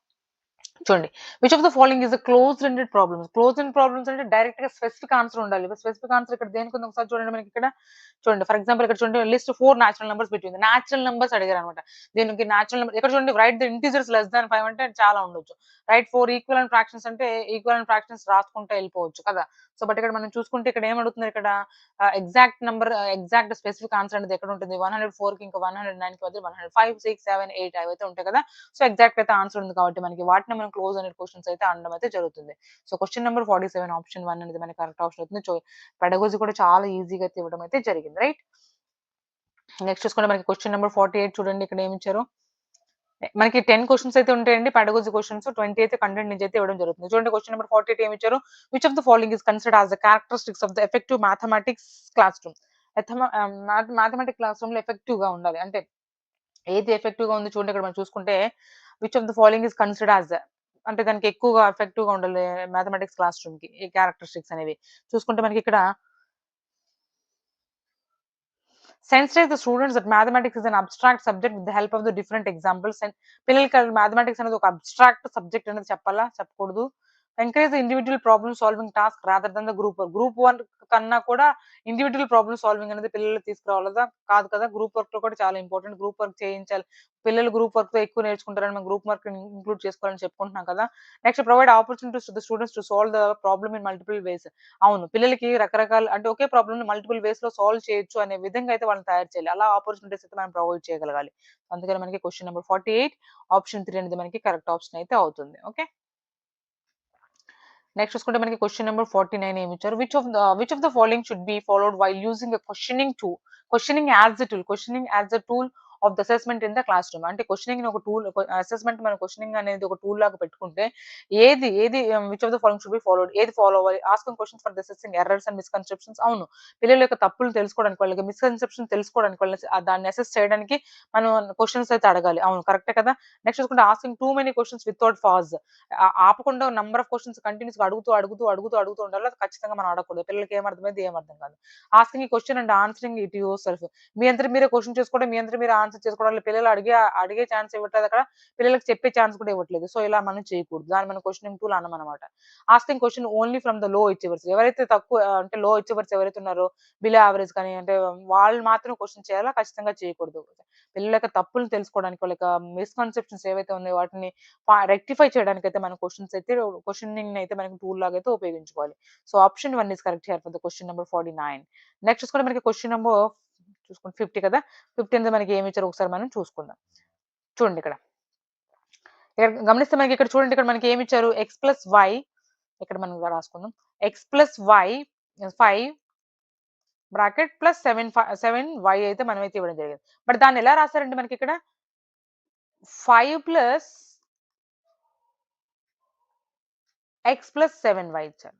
చూడండి, which of the following is closed ended problems. Closed end problems అంటే డైరెక్ట్ గా స్పెసిఫిక్ ఆన్సర్ ఉండాలి. స్పెసిఫిక్ ఆన్సర్ ఇక్కడ దేనికి ఉంది ఒకసారి చూడండి. మనకి ఇక్కడ చూడండి, ఫర్ ఎగ్జాంపుల్ ఇక్కడ చూడండి, లిస్ట్ 4 న్యాచురల్ నెంబర్స్ పెట్టింది. న్యాచురల్ నెంబర్స్ అడిగారు అనమాట. దీనికి న్యాచురల్ నెంబర్ ఇక్కడ చూడండి, right the integers less than 5 అంటే చాలా ఉండొచ్చు. రైట్ 4 ఈక్వల్ ఫ్రాక్షన్స్ అంటే ఈక్వల్ ఫ్రాక్షన్స్ రాసుకుంటే వెళ్ళిపోవచ్చు కదా. సో బట్ ఇక్కడ మనం చూసుకుంటే ఇక్కడ ఏం అడుగుతున్నారు, ఇక్కడ exact number exact specific answer అనేది ఎక్కడ ఉంటుంది, 104 కి ఇంకా 109 కి మధ్య 105, 6, 7, 8 అవైతే ఉంటాయి కదా. సో ఎగ్జాక్ట్ అయితే ఆన్సర్ ఉంది కాబట్టి మనకి వాటిని మనం క్లోజ్ అనే క్వశ్చన్స్ అయితే అనడం అయితే జరుగుతుంది. సో క్వశ్చన్ నెంబర్ 47 ఆప్షన్ 1 అనేది మనకి కరెక్ట్ ఆప్షన్ అవుతుంది. సో పెడగోజీ కూడా చాలా ఈజీగా అయితే ఇవ్వడం అయితే జరిగింది. రైట్, నెక్స్ట్ చూసుకుంటే మనకి క్వశ్చన్ నెంబర్ 48 చూడండి, ఇక్కడ ఏమి ఇచ్చారు. మనకి 10 క్వశ్చన్స్ అయితే ఉంటాయండి పెడగోజీ క్వశ్చన్స్. 20 అయితే కంటెంట్ నుంచి అయితే ఇవ్వడం జరుగుతుంది. చూడండి క్వశ్చన్ నెంబర్ 48 ఏమి ఇచ్చారు. Which of the following is considered as the characteristics of the effective mathematics class room. Mathematics class room లో ఎఫెక్టివ్ గా ఉండాలి అంటే ఏది ఎఫెక్టివ్ గా ఉంది చూడండి. ఇక్కడ మనం చూసుకుంటే which of the following is considered as, అంటే దానికి ఎక్కువగా ఎఫెక్టివ్ గా ఉండాలి మ్యాథమెటిక్స్ క్లాస్ రూమ్ కి ఈ క్యారెక్టరిస్టిక్స్ అనేవి చూసుకుంటే మనకి ఇక్కడ sensitize the students that mathematics is an abstract subject with the help of the different examples. And పిల్లలకి mathematics అనేది ఒక abstract subject అనేది చెప్పాలా, చెప్పకూడదు. Encourage the individual problem solving task rather than the group work. Group one కన్నా కూడా ఇండివిజువల్ ప్రాబ్లమ్ సాల్వింగ్ అనేది పిల్లలు తీసుకురావాలదా కాదు కదా. గ్రూప్ వర్క్ లో కూడా చాలా ఇంపార్టెంట్. గ్రూప్ వర్క్ చేయించాలి. పిల్లలు గ్రూప్ వర్క్ తో ఎక్కువ నేర్చుకుంటారని మనం గ్రూప్ వర్క్ ఇంక్లూడ్ చేసుకోవాలని చెప్పుకుంటున్నాం కదా. Next provide opportunities to the students to solve the problem in multiple ways. అవును, పిల్లలకి రకరకాల అంటే ఒకే ప్రాబ్లమ్ ని మల్టిపుల్ వేస్ లో సాల్వ్ చేయొచ్చు అనే విధంగా అయితే వాళ్ళని తయారు చేయాలి. అలా ఆపర్చునిటీస్ అయితే మనం ప్రొవైడ్ చేయగలగాలి. అందుకని మనకి క్వశ్చన్ నెంబర్ 48 ఆప్షన్ 3 అనేది మనకి కరెక్ట్ ఆప్షన్ అయితే అవుతుంది. ఓకే, నెక్స్ట్ చూసుకుంటే మనకి క్వశ్చన్ నెంబర్ 49 ఏమి ఇచ్చారు. Which of the following should be followed while using questioning as a tool of the assessment in the class room. అంటే క్వశ్చనింగ్ ఒక టూల్, అసెస్మెంట్ మన క్వశ్చనింగ్ అనేది ఒక టూల్ లాగా పెట్టుకుంటే ఏది which of the following should be followed, ఏది ఫాలో అవ్వాలి. Asking questions for assessing errors and misconceptions. అవును, పిల్లల యొక్క తప్పులు తెలుసుకోవడానికి, వాళ్ళకి మిస్కన్సెప్షన్ తెలుసుకోవడానికి, వాళ్ళని దాన్ని అసెస్ చేయడానికి మనం క్వశ్చన్స్ అయితే అడగాలి. అవును, కరెక్టే కదా. నెక్స్ట్ చూసుకుంటే asking too many questions without pause. ఆపకుండా నంబర్ ఆఫ్ క్వశ్చన్స్ కంటిన్యూస్ గా అడుగుతూ ఉండాలి. అది ఖచ్చితంగా మనం అడగకూడదు. పిల్లలకి ఏం అర్థమైంది ఏం అర్థం కాదు. ఆస్కింగ్ ఈ question and answering it yourself. మీ అంతా మీరే క్వశ్చన్ చేసుకోవడం, మీ అంతా మీరే ఆన్సర్ చేసుకోవడం. పిల్లలు అడిగే ఛాన్స్ ఇవ్వట్లేదు, అక్కడ పిల్లలకి చెప్పే ఛాన్స్ కూడా ఇవ్వట్లేదు. సో ఇలా మనం చేయకూడదు. దాన్ని మనం క్వశ్చనింగ్ టూల్ అన్నాం అనమాట. Asking question only from the low achievers. ఎవరైతే తక్కువ అంటే లో అచీవర్స్ ఎవరైతే ఉన్నారో, బిలో యావరేజ్ కానీ అంటే వాళ్ళు మాత్రం క్వశ్చన్ చేయాలా, ఖచ్చితంగా చేయకూడదు. పిల్లల యొక్క తప్పులు తెలుసుకోవడానికి, వాళ్ళ యొక్క మిస్కన్సెప్షన్స్ ఏవైతే ఉన్నాయో వాటిని రెక్టిఫై చేయడానికి అయితే మనం క్వశ్చనింగ్ అయితే మనకి టూల్ లాగా అయితే ఉపయోగించుకోవాలి. So option 1 is correct here for the question number 49. Next చూసుకుంటే మనకి క్వశ్చన్ నెంబర్ చూసుకుంటే 50 కదా. 50 అనేది మనకి ఏమి ఇచ్చారు ఒకసారి మనం చూసుకుందాం. చూడండి ఇక్కడ గమనిస్తే మనకి ఇక్కడ చూడండి, ఇక్కడ మనకి ఏమి ఇచ్చారు, ఎక్స్ ప్లస్ వై. ఇక్కడ మనం రాసుకుందాం, x plus y 5 bracket plus 7 y అయితే మనం అయితే ఇవ్వడం జరిగింది. బట్ దాన్ని ఎలా రాశారంటే మనకి ఇక్కడ 5 ప్లస్ ఎక్స్ ప్లస్ 7 వై ఇచ్చారు.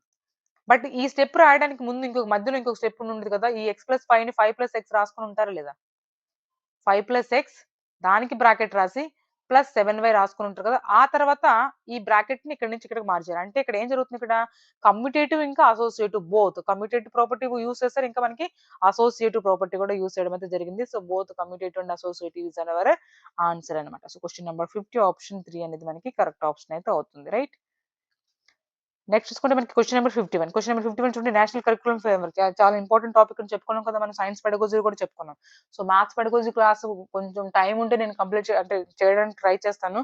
బట్ ఈ స్టెప్ రాయడానికి ముందు మధ్యలో ఇంకొక స్టెప్ ఉండేది కదా. ఈ ఎక్స్ ప్లస్ 5 ని 5 ప్లస్ ఎక్స్ రాసుకుని ఉంటారా లేదా. 5 ప్లస్ ఎక్స్ దానికి బ్రాకెట్ రాసి ప్లస్ 7y రాసుకుని ఉంటారు కదా. ఆ తర్వాత ఈ బ్రాకెట్ ని ఇక్కడ నుంచి ఇక్కడికి మార్చారు. అంటే ఇక్కడ ఏం జరుగుతుంది, ఇక్కడ కమ్యూటేటివ్ ఇంకా associative both. Commutative property use చేస్తారు, ఇంకా మనకి అసోసియేటివ్ ప్రాపర్టీ కూడా యూస్ చేయడం అయితే జరిగింది. So both commutative and associative is our answer అనమాట. సో క్వశ్చన్ నెంబర్ 50 ఆప్షన్ 3 అనేది మనకి కరెక్ట్ ఆప్షన్ అయితే అవుతుంది. రైట్, నెక్స్ట్ చూసుకుంటే మనకి క్వశ్చన్ నెంబర్ 51. క్వశ్చన్ నెంబర్ 51 చూడండి, నేషనల్ కరికులం ఫ్రేమ్వర్క్ చాలా ఇంపార్టెంట్ టాపిక్ అని చెప్పుకున్నాం కదా. మనం సైన్స్ పెడగోజీ కూడా చెప్పుకున్నాం. సో మ్యాథ్స్ పెడగోజీ క్లాస్ కొంచెం టైం ఉంటే నేను కంప్లీట్ అంటే చేయడానికి ట్రై చేస్తాను.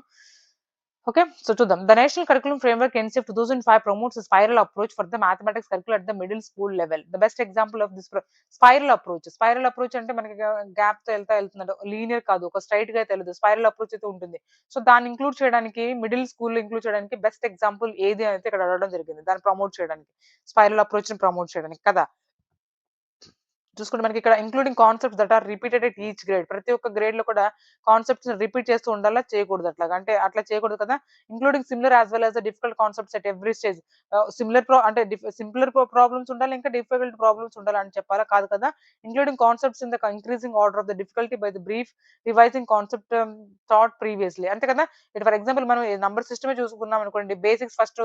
ఓకే, సో చూద్దాం. The national curriculum framework NCF 2005 promotes a spiral approach for the mathematics curriculum at the middle school level. The best example of this spiral approach అంటే మనకి గ్యాప్ తో వెళ్తున్నట్టు లీనియర్ కాదు, ఒక స్ట్రైట్ గా అయితే వెళ్ళదు, స్పైరల్ అప్రోచ్ అయితే ఉంటుంది. సో దాన్ని ఇంక్లూడ్ చేయడానికి, మిడిల్ స్కూల్ ఇంక్లూడ్ చేయడానికి బెస్ట్ ఎగ్జాంపుల్ ఏది అయితే ఇక్కడ అడగడం జరిగింది. దాన్ని ప్రమోట్ చేయడానికి, స్పైరల్ అప్రోచ్ ని ప్రమోట్ చేయడానికి కదా. చూసుకుంటే మనకి ఇక్కడ including concepts that are repeated at each grade. ప్రతి ఒక్క గ్రేడ్ లో కూడా కాన్సెప్ట్స్ రిపీట్ చేస్తూ ఉండాలా, చేయకూడదు అట్లాగా. అంటే అట్లా చేయకూడదు కదా. Including similar as well as difficult concepts at every stage. Simpler problems ఉండాలి, ఇంకా డిఫికల్ట్ ప్రాబ్లమ్స్ ఉండాలి అని చెప్పాలా, కాదు కదా. Including concepts in the increasing order of the difficulty by the brief revising concept thought previously. అంతే కదా. ఇట్ ఫర్ ఎగ్జాంపుల్ మనం నంబర్ సిస్టమే చూసుకున్నాం అనుకోండి, బేసిక్స్ ఫస్ట్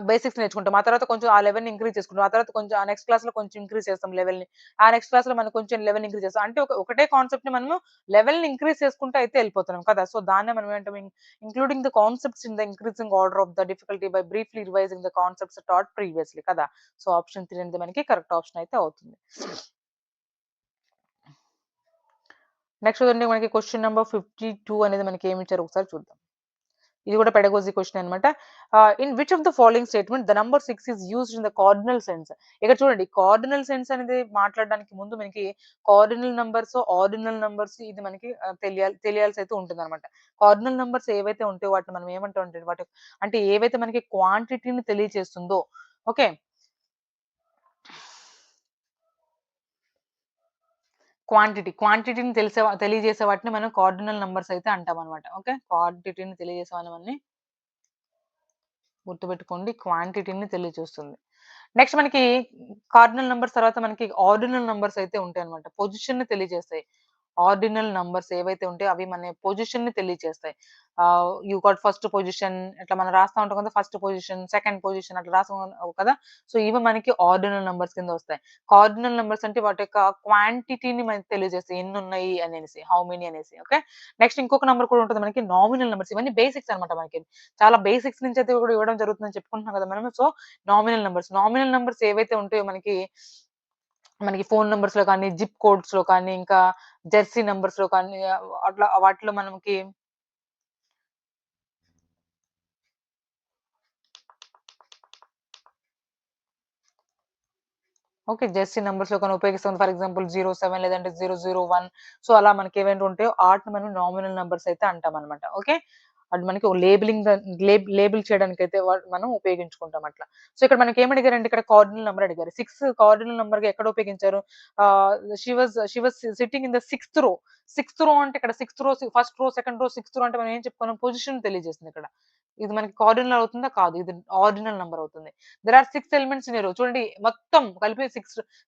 బేసిక్స్ నేర్చుకుంటాం. ఆ తర్వాత కొంచెం ఆ లెవెల్‌ని ఇంక్రీజ్ చేసుకుంటాం. ఆ తర్వాత కొంచెం ఆ నెక్స్ట్ క్లాస్‌లో కొంచెం ఇంక్రీజ్ చేస్తాం లెవెల్‌ని. ఆ నెక్స్ట్ క్లాస్‌లో మనం కొంచెం లెవెల్ ఇంక్రీజ్ చేస్తాం. అంటే ఒకటే కాన్సెప్ట్‌ని మనము లెవెల్‌ని ఇంక్రీజ్ చేసుకుంటూ అయితే ఎళ్ళిపోతున్నాం కదా! సో, దాన్నే మనం ఏమంటాం including the concepts in the increasing order of the difficulty by briefly revising the concepts taught previously కదా! సో, ఆప్షన్ 3 అనేది మనకి కరెక్ట్ ఆప్షన్ అయితే అవుతుంది. నెక్స్ట్ చూడండి మనకి క్వెషన్ నంబర్ 52 అనేది మనకి ఏమి ఇచ్చారో ఒకసారి చూద్దాం. ఇది కూడా పెడగోజీ క్వెషన్ అన్నమాట. In which of the following statement the number 6 is used in the cardinal sense. ఇక్కడ చూడండి కార్డినల్ సెన్స్ అనేది మాట్లాడడానికి ముందు మనకి కార్డినల్ నంబర్స్, ఆర్డినల్ నంబర్స్ ఇది మనకి తెలియాల్సి అయితే ఉంటుందన్నమాట. కార్డినల్ నంబర్స్ ఏవైతే ఉంటాయో వాటిని మనం ఏమంటాం అంటే అంటే ఏవైతే మనకి క్వాంటిటీని తెలియజేస్తుందో ఓకే. క్వాంటిటీని తెలియజేసే వాటిని మనం కార్డినల్ నంబర్స్ అయితే అంటామన్నమాట. ఓకే. క్వాంటిటీని తెలియజేసే వాళ్ళని గుర్తుపెట్టుకోండి. క్వాంటిటీని తెలియజేస్తుంది. నెక్స్ట్ మనకి కార్డినల్ నంబర్స్ తర్వాత మనకి ఆర్డినల్ నంబర్స్ అయితే ఉంటాయన్నమాట. పొజిషన్‌ని తెలియజేస్తాయి. ఆర్డినల్ నంబర్స్ ఏవైతే ఉంటాయో అవి మన పొజిషన్‌ని తెలియజేస్తాయి. యూ గాట్ ఫస్ట్ పొజిషన్ ఇట్లా మనం రాస్తా ఉంటాం కదా! ఫస్ట్ పొజిషన్, సెకండ్ పొజిషన్ అట్లా రాస్తాం కదా! సో, ఇవి మనకి ఆర్డినల్ నంబర్స్ కింద వస్తాయి. కార్డినల్ నంబర్స్ అంటే వాటి యొక్క క్వాంటిటీని మనకి తెలియజేస్తాయి. ఎన్నున్నాయి అనేసి, హౌ మెనీ అనేసి. ఓకే. నెక్స్ట్ ఇంకొక నంబర్ కూడా ఉంటుంది మనకి నామినల్ నంబర్స్. ఇవన్నీ బేసిక్స్ అన్నమాట మనకి. చాలా బేసిక్స్ నుంచి అయితే కూడా ఇవ్వడం జరుగుతుందని చెప్పుకుంటున్నాం కదా! మనము. సో, నామినల్ నంబర్స్ ఏవైతే ఉంటాయో మనకి ఫోను నంబర్స్‌లో కానీ, జిప్ కోడ్స్‌లో కానీ, ఇంకా జెర్సీ నంబర్స్‌లో కానీ అట్లా వాటిలో మనకి ఓకే. జెర్సీ నంబర్స్‌లో కానీ ఉపయోగిస్తాం. ఫర్ ఎగ్జాంపుల్ 07 లేదంటే 001 సో, అలా మనకేవైనా ఉంటాయో ఆటిని మనం నామినల్ నంబర్స్ అయితే అంటామనమాట. ఓకే. అది మనకి లేబెలింగ్ లేబుల్ చేయడానికైతే మనం ఉపయోగించుకుంటాం అట్లా. సో, ఇక్కడ మనకేమడిగారంటే ఇక్కడ కార్డినల్ నంబర్ అడిగారు. 6 కార్డినల్ నంబర్‌గా ఎక్కడ ఉపయోగించారు? ఆహ్, she was sitting in the sixth రో. సిక్స్త్ రో అంటే ఇక్కడ సిక్స్త్ రో, first row, second row, sixth రో అంటే మనం ఏం చెప్పుకున్నాం? పొజిషన్ తెలియజేస్తుంది ఇక్కడ. ఇది మనకి కార్డినల్ అవుతుందా? కాదు. ఇది ఆర్డినల్ నంబర్ అవుతుంది. There are 6 elements in a row. చూడండి మొత్తం కలిపి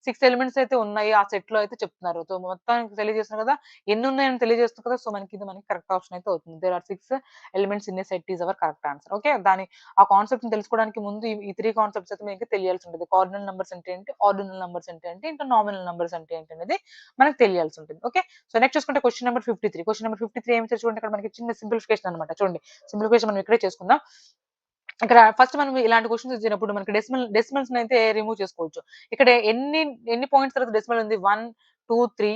6 ఎలిమెంట్స్ అయితే ఉన్నాయి. ఆ సెట్‌లో అయితే చెప్తున్నారు. సో, మొత్తానికి తెలియజేస్తున్నారు కదా! ఎన్నున్నాయని తెలియజేస్తుంది కదా! సో, మనకి కరెక్ట్ ఆప్షన్ అయితే అవుతుంది. There are 6 elements in a set is our correct answer. Okay. ఆ కాన్సెప్ట్‌ని తెలుసుకోవడానికి ముందు ఈ 3 కాన్సెప్ట్స్ అయితే మీకు తెలియాల్సి ఉంటది. కార్డినల్ నంబర్స్ అంటే ఏంటి? ఆర్డినల్ నంబర్స్ అంటే ఏంటి? ఇంకా నామినల్ నంబర్స్ అంటే ఏంటి అనేది మనకు తెలియాల్సి ఉంటుంది. ఓకే. సో, నెక్స్ట్ చూసుకుంటే క్వెషన్ నంబర్ 53. క్వెషన్ నంబర్ 53 ఏమి ఇచ్చారు చూడండి ఇక్కడ మనకి చిన్న సింప్లిఫికేషన్ అన్నమాట. చూడండి. సింప్లిఫికేషన్ మనం ఇక్కడే చేసుకుందాం. ఇక్కడ ఫస్ట్ మనం ఇలాంటి క్వెషన్స్ ఇచ్చినప్పుడు మనకి డెసిమల్స్‌నైతే రిమూవ్ చేసుకోవచ్చు. ఇక్కడ ఎన్ని పాయింట్స్ తర్వాత డెసిమల్ ఉంది? 1, 2, 3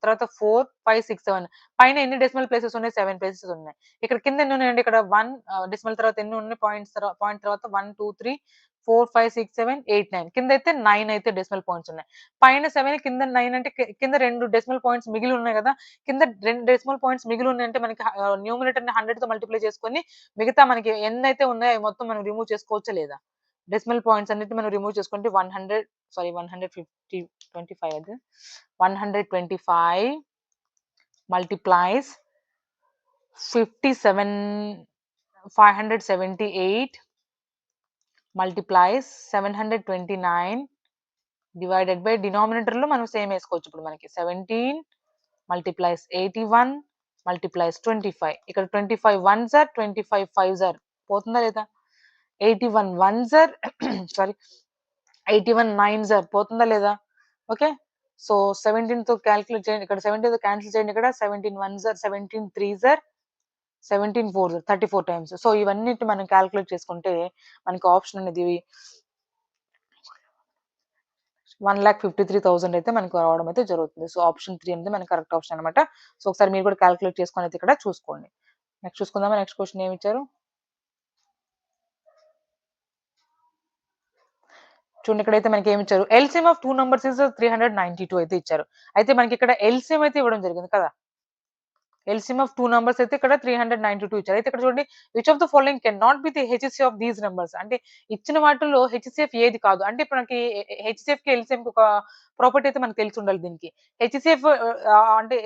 తర్వాత 4, 5, 6, 7 పైన ఎన్ని డెసిమల్ ప్లేసెస్ ఉన్నాయి? 7 ప్లేసెస్ ఉన్నాయి. ఇక్కడ కింద ఎన్ని ఉన్నాయండి? ఇక్కడ 1 డెసిమల్ తర్వాత ఎన్ని ఉన్నాయి? పాయింట్ తర్వాత 1, 2, 3, 4, 5, 6, 7, 8, 9 కిందైతే 9 అయితే డెసిమల్ పాయింట్స్ ఉన్నాయి. పైన 7 కింద 9 అంటే కింద 2 డెసిమల్ పాయింట్స్ మిగిలి ఉన్నాయి గదా! కింద 2 డెసిమల్ పాయింట్స్ మిగిలి ఉన్నాయంటే మనకి న్యూమరేటర్‌ని 100తో మల్టిప్లై చేసుకొని మిగతా మనకి ఎన్నైతే ఉన్నాయో అవి మొత్తం మనం రిమూవ్ చేసుకోవచ్చా లేదా? డెసిమల్ పాయింట్స్ అన్నిటిని మనం రిమూవ్ చేసుకుంటే 150 25 అది. 125 multiplies 57 578 multiplies 729 డివైడెడ్ బై డినామినేటర్‌లో మనం సేమ్ ఏసుకోవచ్చు ఇప్పుడు మనకి. 17 multiplies 81 multiplies 25 ఇక్కడ 25 వన్స్ ఆర్ 25 ఫైవ్స్ ఆర్ పోతుందా లేదా? 81 ones or sorry 81 nines or పోతుందా లేదా? ఓకే. సో, 17తో కాలిక్యులేట్ చేయండి. ఇక్కడ 17తో కాన్సెల్ చేయండి ఇక్కడ. 17 ones or 17 threes or 17 fours 34 times. So, ఇవన్నిటిని మనం కాలిక్యులేట్ చేసుకుంటే మనకి ఆప్షన్ అనేది 1,53,000 అయితే మనకు రావడం అయితే జరుగుతుంది. సో, ఆప్షన్ 3 అనేది మనకి కరెక్ట్ ఆప్షన్ అన్నమాట. సో, ఒకసారి మీరు కూడా కాలిక్యులేట్ చేసుకొని అయితే ఇక్కడ చూసుకోండి. నెక్స్ట్ చూసుకుందామా? నెక్స్ట్ క్వెషన్ ఏమిచ్చారు? చూడండి ఇక్కడైతే మనకేమిచ్చారు? ఎల్‌సీఎం ఆఫ్ 2 నంబర్స్ ఈస్ 392 అయితే ఇచ్చారు. అయితే మనకిక్కడ ఎల్‌సీఎం అయితే ఇవ్వడం జరిగింది కదా! ఎల్‌సీఎం ఆఫ్ 2 నంబర్స్ అయితే ఇక్కడ 392 ఇచ్చారు. అయితే ఇక్కడ చూడండి which of the following can not be the HCF of these numbers అంటే ఇచ్చిన వాటిల్లో హెచ్‌సీఎఫ్ ఏది కాదు. అంటే ఇప్పుడు మనకి హెచ్‌సీఎఫ్‌కి, ఎల్‌సీఎంకి ఒక ప్రాపర్టీ అయితే మనకు తెలిసి ఉండాలి దీనికి. హెచ్‌సీఎఫ్ అంటే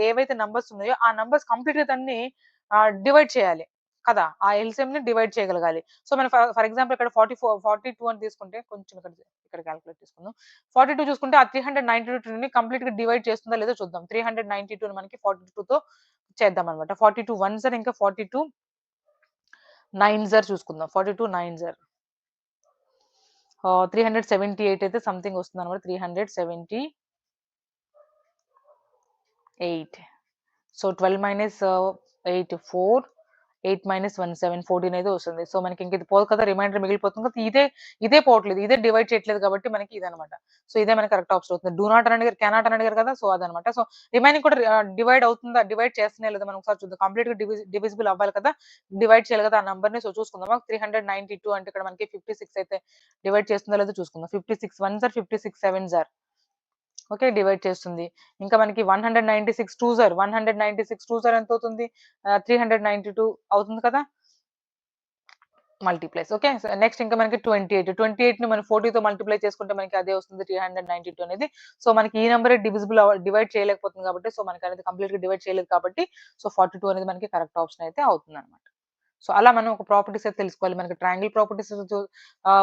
ఏవైతే నంబర్స్ ఉన్నాయో ఆ నంబర్స్ కంప్లీట్‌గా దాన్ని డివైడ్ చేయాలి. కదా! ఆ ఎల్‌సీఎంని డివైడ్ చేయగలగాలి. సో, మనం ఫర్ ఎగ్జాంపుల్ ఇక్కడ 42 అని తీసుకుంటే కొంచెం ఇక్కడ కాలిక్యులేట్ చేసుకుందాం. 42 చూసుకుంటే ఆ 392ని కంప్లీట్‌గా డివైడ్ చేస్తుందా లేదో చూద్దాం. 392ని మనకి 42తో చేద్దామన్నమాట. 42 వన్స్ ఆర్ ఇంకా 42 నైన్స్ ఆర్ చూసుకుందాం. 42 నైన్స్ ఆర్. 378 అయితే సంథింగ్ వస్తుంది అనమాట. 378. సో 12 మైనస్ 8 4, 8 మైనస్ 1 7 14 అయితే వస్తుంది. సో మనకి ఇంక ఇది పోదు కదా, రిమైండర్ మిగిలిపోతుంది కదా. ఇదే పోవట్లేదు, ఇదే డివైడ్ చేయట్లేదు కాబట్టి మనకి ఇదనమాట. సో ఇదే మనకి కరెక్ట్ ఆప్షన్ అవుతుంది. డూ నాట్ అని అడిగారు, కెనాట్ అని అడిగారు కదా, సో అదనమాట. సో రిమైనింగ్ కూడా డివైడ్ అవుతుందా, డివైడ్ చేస్తూనే లేదా మనం ఒకసారి చూద్దాం. కంప్లీట్ గా డివిజిబుల్ అవ్వాలి కదా, డివైడ్ చేయాలి కదా ఆ నంబర్ ని. సో చూసుకుందాం. 392 అంటే ఇక్కడ మనకి 56 అయితే డివైడ్ చేస్తుందో లేదో చూసుకుందాం. 56 1 జార్, 56 7 జార్. ఓకే, డివైడ్ చేస్తుంది. ఇంకా మనకి 196 2 జార్, 196 2 జార్ ఎంత అవుతుంది? 392 అవుతుంది కదా, మల్టీప్లైస్. ఓకే, నెక్స్ట్ ఇంకా మనకి 28 ని మనం 40 తో మల్టిప్లై చేసుకుంటే మనకి అదే వస్తుంది 392 అనేది. సో మనకి ఈ నెంబర్ డివైడ్ చేయలేకపోతుంది కాబట్టి, సో మనకి అనేది కంప్లీట్ గా డివైడ్ చేయలేదు కాబట్టి, సో 42 అనేది మనకి కరెక్ట్ ఆప్షన్ అయితే అవుతుంది అనమాట. సో అలా మనం ఒక ప్రాపర్టీస్ అయితే తెలుసుకోవాలి. మనకి ట్రయాంగిల్ ప్రాపర్టీస్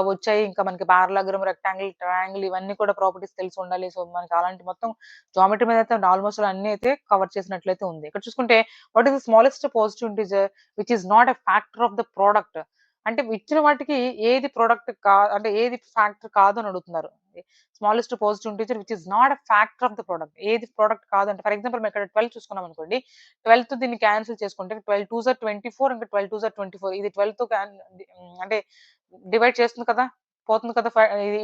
వచ్చాయి. ఇంకా మనకి పారలాగ్రామ్, రెక్టాంగిల్, ట్రయాంగిల్ ఇవన్నీ కూడా ప్రాపర్టీస్ తెలిసి ఉండాలి. సో మనకి అలాంటి మొత్తం జామెట్రీ మీద అయితే ఆల్మోస్ట్ అన్ని అయితే కవర్ చేసినట్లయితే ఉంది. ఇక్కడ చూసుకుంటే what is the smallest positive integer which is not a factor of the product. అంటే ఇచ్చిన వాటికి ఏది ప్రొడక్ట్ అంటే ఏది ఫ్యాక్టర్ కాదు అని అడుగుతున్నారు. Smallest positive integer which is not a factor of the product. ఏది ప్రోడక్ట్ కాదు అంటే, ఫర్ ఎగ్జాంపుల్ మేము ఇక్కడ 12 చూసుకున్నాం అనుకోండి. 12 దీన్ని క్యాన్సిల్ చేసుకుంటే 12 2 జార్ 24, ఇంకా 12 2 జార్ 24. ఇది 12 తో అంటే డివైడ్ చేస్తుంది కదా, పోతుంది కదా.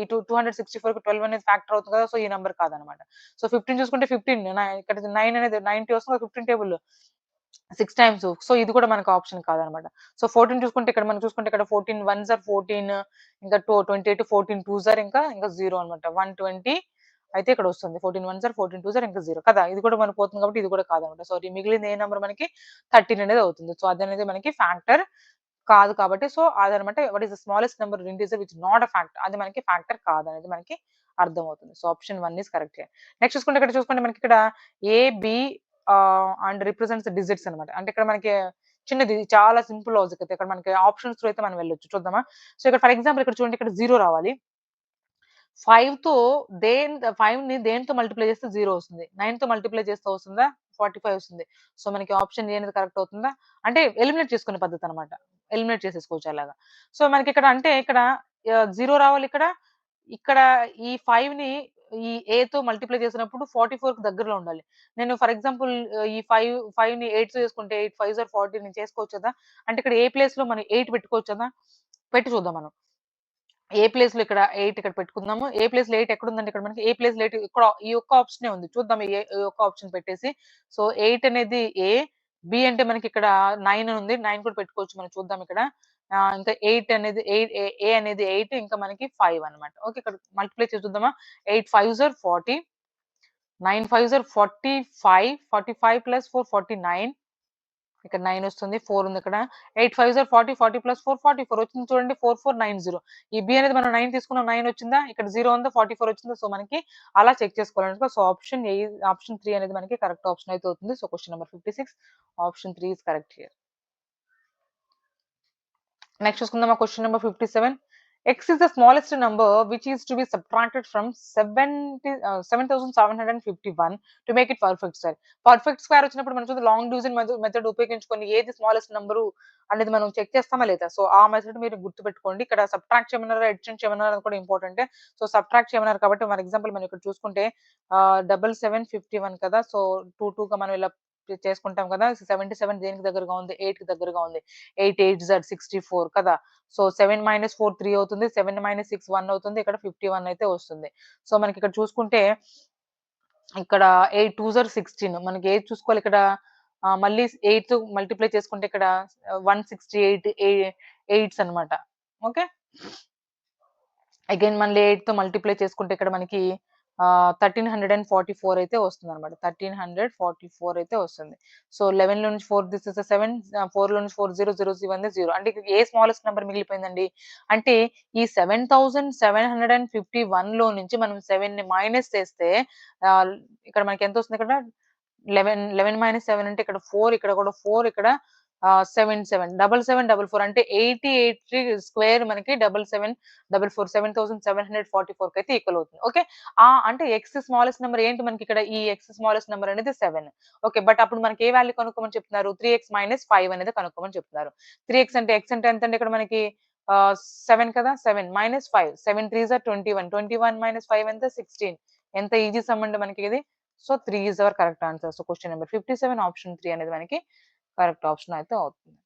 ఈ 264 కి 12 అనేది ఫ్యాక్టర్ అవుతుంది కదా, సో ఈ నెంబర్ కాదనమాట. సో 15 చూసుకుంటే 15 ఇక్కడ 9 అనేది 90 వస్తుంది 15 టేబుల్ 6 టైమ్స్. సో ఇది కూడా మనకు ఆప్షన్ కాదనమాట. సో 14 చూసుకుంటే ఇక్కడ మనం చూసుకుంటే ఇక్కడ 14 1 జార్ 14, ఇంకా 28 14 2 జార్ ఇంకా 0 అనమాట. 120 అయితే ఇక్కడ వస్తుంది. 14 1 జార్ 14 2 జార్ ఇంకా 0 కదా, ఇది కూడా మనకు పోతుంది కాబట్టి ఇది కూడా కాదనమాట. సో మిగిలింది ఏ నెంబర్ మనకి 13 అనేది అవుతుంది. సో అదనేది మనకి ఫ్యాక్టర్ కాదు కాబట్టి, సో అదనమాట. What is the smallest number integer which not a factor, అది మనకి ఫ్యాక్టర్ కాదనేది మనకి అర్థమవుతుంది. So option 1 is correct here. Next చూసుకుంటే ఇక్కడ చూసుకుంటే మనకి ఇక్కడ ఏ, బి అండ్ రిప్రజెంట్స్ డిజిట్స్ అనమాట. అంటే ఇక్కడ మనకి చిన్నది, చాలా సింపుల్ లాజిక్ అయితే ఇక్కడ మనకి ఆప్షన్స్ త్రూ అయితే మనం వెళ్ళొచ్చు. చూద్దామా? సో ఇక్కడ ఫర్ ఎగ్జాంపుల్ ఇక్కడ చూడండి, ఇక్కడ 0 రావాలి. 5తో 5ని దేనితో మల్టిప్లై చేస్తే 0 వస్తుంది. 9తో మల్టిప్లై చేస్తే వస్తుందా? 45 వస్తుంది. సో మనకి ఆప్షన్ ఏ అనేది కరెక్ట్ అవుతుందా? అంటే ఎలిమినేట్ చేసుకునే పద్ధతి అనమాట. ఎలిమినేట్ చేసేసుకోవచ్చు అలాగా. సో మనకి ఇక్కడ అంటే ఇక్కడ 0 రావాలి ఇక్కడ. ఇక్కడ ఈ 5ని ఈ ఏతో మల్టిప్లై చేసినప్పుడు 44కి దగ్గరలో ఉండాలి. నేను ఫర్ ఎగ్జాంపుల్ ఈ 5ని 8తో చేసుకుంటే 8 5 ఆర్ 40 నేను చేసుకోవచ్చు కదా. అంటే ఇక్కడ ఏ ప్లేస్‌లో మనం 8 పెట్టుకోవచ్చు కదా. పెట్టి చూద్దాం మనం. ఏ ప్లేస్‌లో ఇక్కడ 8 ఇక్కడ పెట్టుకుందాము. ఏ ప్లేస్‌లో 8 ఎక్కడుందండి ఇక్కడ మనకి? ఏ ప్లేస్‌లో 8 ఇక్కడ ఈ ఒక్క ఆప్షనే ఉంది. చూద్దాం ఈ ఒక్క ఆప్షన్ పెట్టేసి. సో 8 అనేది ఏ, బి అంటే మనకి ఇక్కడ 9 అని ఉంది. 9 కూడా పెట్టుకోవచ్చు మనం, చూద్దాం ఇక్కడ. ఇంకా 8 అనేది ఏ అనేది 8, ఇంకా మనకి 5 అన్నమాట. ఓకే, ఇక్కడ మల్టిప్లై చేసి చూద్దామా? 8 5 ఆర్ 40, 9 5 ఆర్ 45, 45 ప్లస్ 4 49. ఇక్కడ 9 వస్తుంది. 4 ఉంది ఇక్కడ. 8 5 ఆర్ 40, 40 ప్లస్ 4 44 వచ్చింది చూడండి. 4490. ఈ బి అనేది మనం 9 తీసుకున్నాం, 9 వచ్చిందా? ఇక్కడ 0 ఉందా? 44 వచ్చిందా? సో మనకి అలా చెక్ చేసుకోవాలనుకో. సో ఆప్షన్ 3 అనేది మనకి కరెక్ట్ ఆప్షన్ అయితే అవుతుంది. So question number 56, option 3 is correct here. Next చూసుకుందాం question number 57. X is the smallest number which is to be subtracted from 7,751 to make it perfect square. Perfect square వచ్చినప్పుడు మనం చూద్దాం లాంగ్ డివిజన్ మెథడ్ ఉపయోగించుకొని ఏది స్మాలెస్ట్ నంబరు అనేది మనం చెక్ చేస్తామా లేదా. సో ఆ మెథడ్ మీరు గుర్తుపెట్టుకోండి. ఇక్కడ సబ్ట్రాక్ట్ చేయమన్నారా, ఎడిషన్ చేయమన్నారా కూడా ఇంపార్టెంట్. సో సబ్ట్రాక్ట్ చేయమన్నారు కాబట్టి ఫర్ ఎగ్జాంపుల్ మనం ఇక్కడ చూసుకుంటే 7751 కదా. సో 2 గా మనం ఇలా చేసుకుంటాం కదా. 77 దేనికి దగ్గరగా ఉంది? 8 కి దగ్గరగా ఉంది. 8 8 Z 64 కదా. సో 7 - 4 3 అవుతుంది. 7 - 6 1 అవుతుంది. ఇక్కడ 51 అయితే వస్తుంది. సో మనకి ఇక్కడ చూసుకుంటే ఇక్కడ 8 2 జార్ 16. మనకి ఏది చూసుకోవాలి ఇక్కడ? మళ్ళీ 8 మల్టిప్లై చేసుకుంటే ఇక్కడ 168 ఎయిట్స్ అన్నమాట. ఓకే, అగైన్ మళ్ళీ 8తో మల్టిప్లై చేసుకుంటే ఇక్కడ మనకి 1344 అయితే వస్తుందన్నమాట. 1344 అయితే వస్తుంది. సో 11 లో నుంచి 4 తీసేస్తే 7, 4 లో నుంచి 4 0 0 0 0. అంటే ఇక్కడ ఏ స్మాలెస్ట్ నంబర్ మిగిలిపోయిందండి? అంటే ఈ 7751 లో నుంచి మనం 7ని మైనస్ చేస్తే ఇక్కడ మనకి ఎంత వస్తుంది? ఇక్కడ 11 - 7 అంటే ఇక్కడ 4, ఇక్కడ కూడా 4, ఇక్కడ 7 7 7744 అంటే 80 స్క్వేర్ మనకి 7744 7744 అయితే ఈక్వల్ అవుతుంది. ఓకే, అంటే ఎక్స్ స్మాలెస్ట్ నెంబర్ ఏంటి మనకి ఇక్కడ? ఈ ఎక్స్ స్మాలెస్ట్ నెంబర్ అనేది 7. ఓకే, బట్ అప్పుడు మనకి ఏ వాల్యూ కనుక్కోమని చెప్తున్నారు? 3x - 5 అనేది కనుక్కోమని చెప్తున్నారు. 3x అంటే ఎంత అండి ఇక్కడ మనకి? 7 కదా, 7 మైనస్ 5, 7 3 జా 21, 21 మైనస్ 5 ఎంత, 16. ఎంత ఈజీ సమ్ అండి మనకి ఇది. So 3 is our correct answer. So question number 57 option 3 అనేది మనకి కరెక్ట్ ఆప్షన్ అయితే అవుతుంది.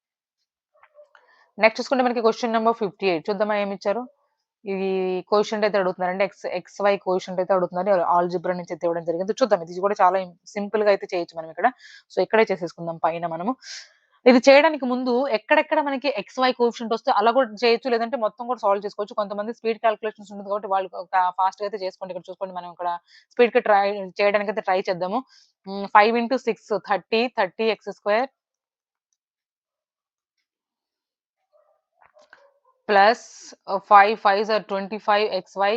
నెక్స్ట్ చూసుకుంటే మనకి క్వశ్చన్ నెంబర్ 58 చూద్దామా ఏమి ఇచ్చారు. ఇది కోఎఫిషియంట్ అయితే అడుగుతున్నారండి. XY కోఎఫిషియంట్ అయితే అడుగుతున్నారు. ఆల్జిబ్రా నుంచి అయితే ఇవ్వడం జరిగింది. చూద్దాం, ఇది కూడా చాలా సింపుల్ గా అయితే చేయొచ్చు మనం ఇక్కడ. సో ఇక్కడే చేసేసుకుందాం పైన మనము. ఇది చేయడానికి ముందు ఎక్కడెక్కడ మనకి XY కోఎఫిషియంట్ వస్తే అలా కూడా చేయొచ్చు. లేదంటే మొత్తం కూడా సాల్వ్ చేసుకోవచ్చు. కొంతమంది స్పీడ్ కాలిక్యులేషన్స్ ఉంటుంది కాబట్టి వాళ్ళు ఫాస్ట్‌గా అయితే చేసుకోండి. ఇక్కడ చూసుకోండి, మనం ఇక్కడ స్పీడ్‌గా ట్రై చేయడానికి అయితే ట్రై చేద్దాము. 5 into 6 30, 30x² plus 5 5s are 25xy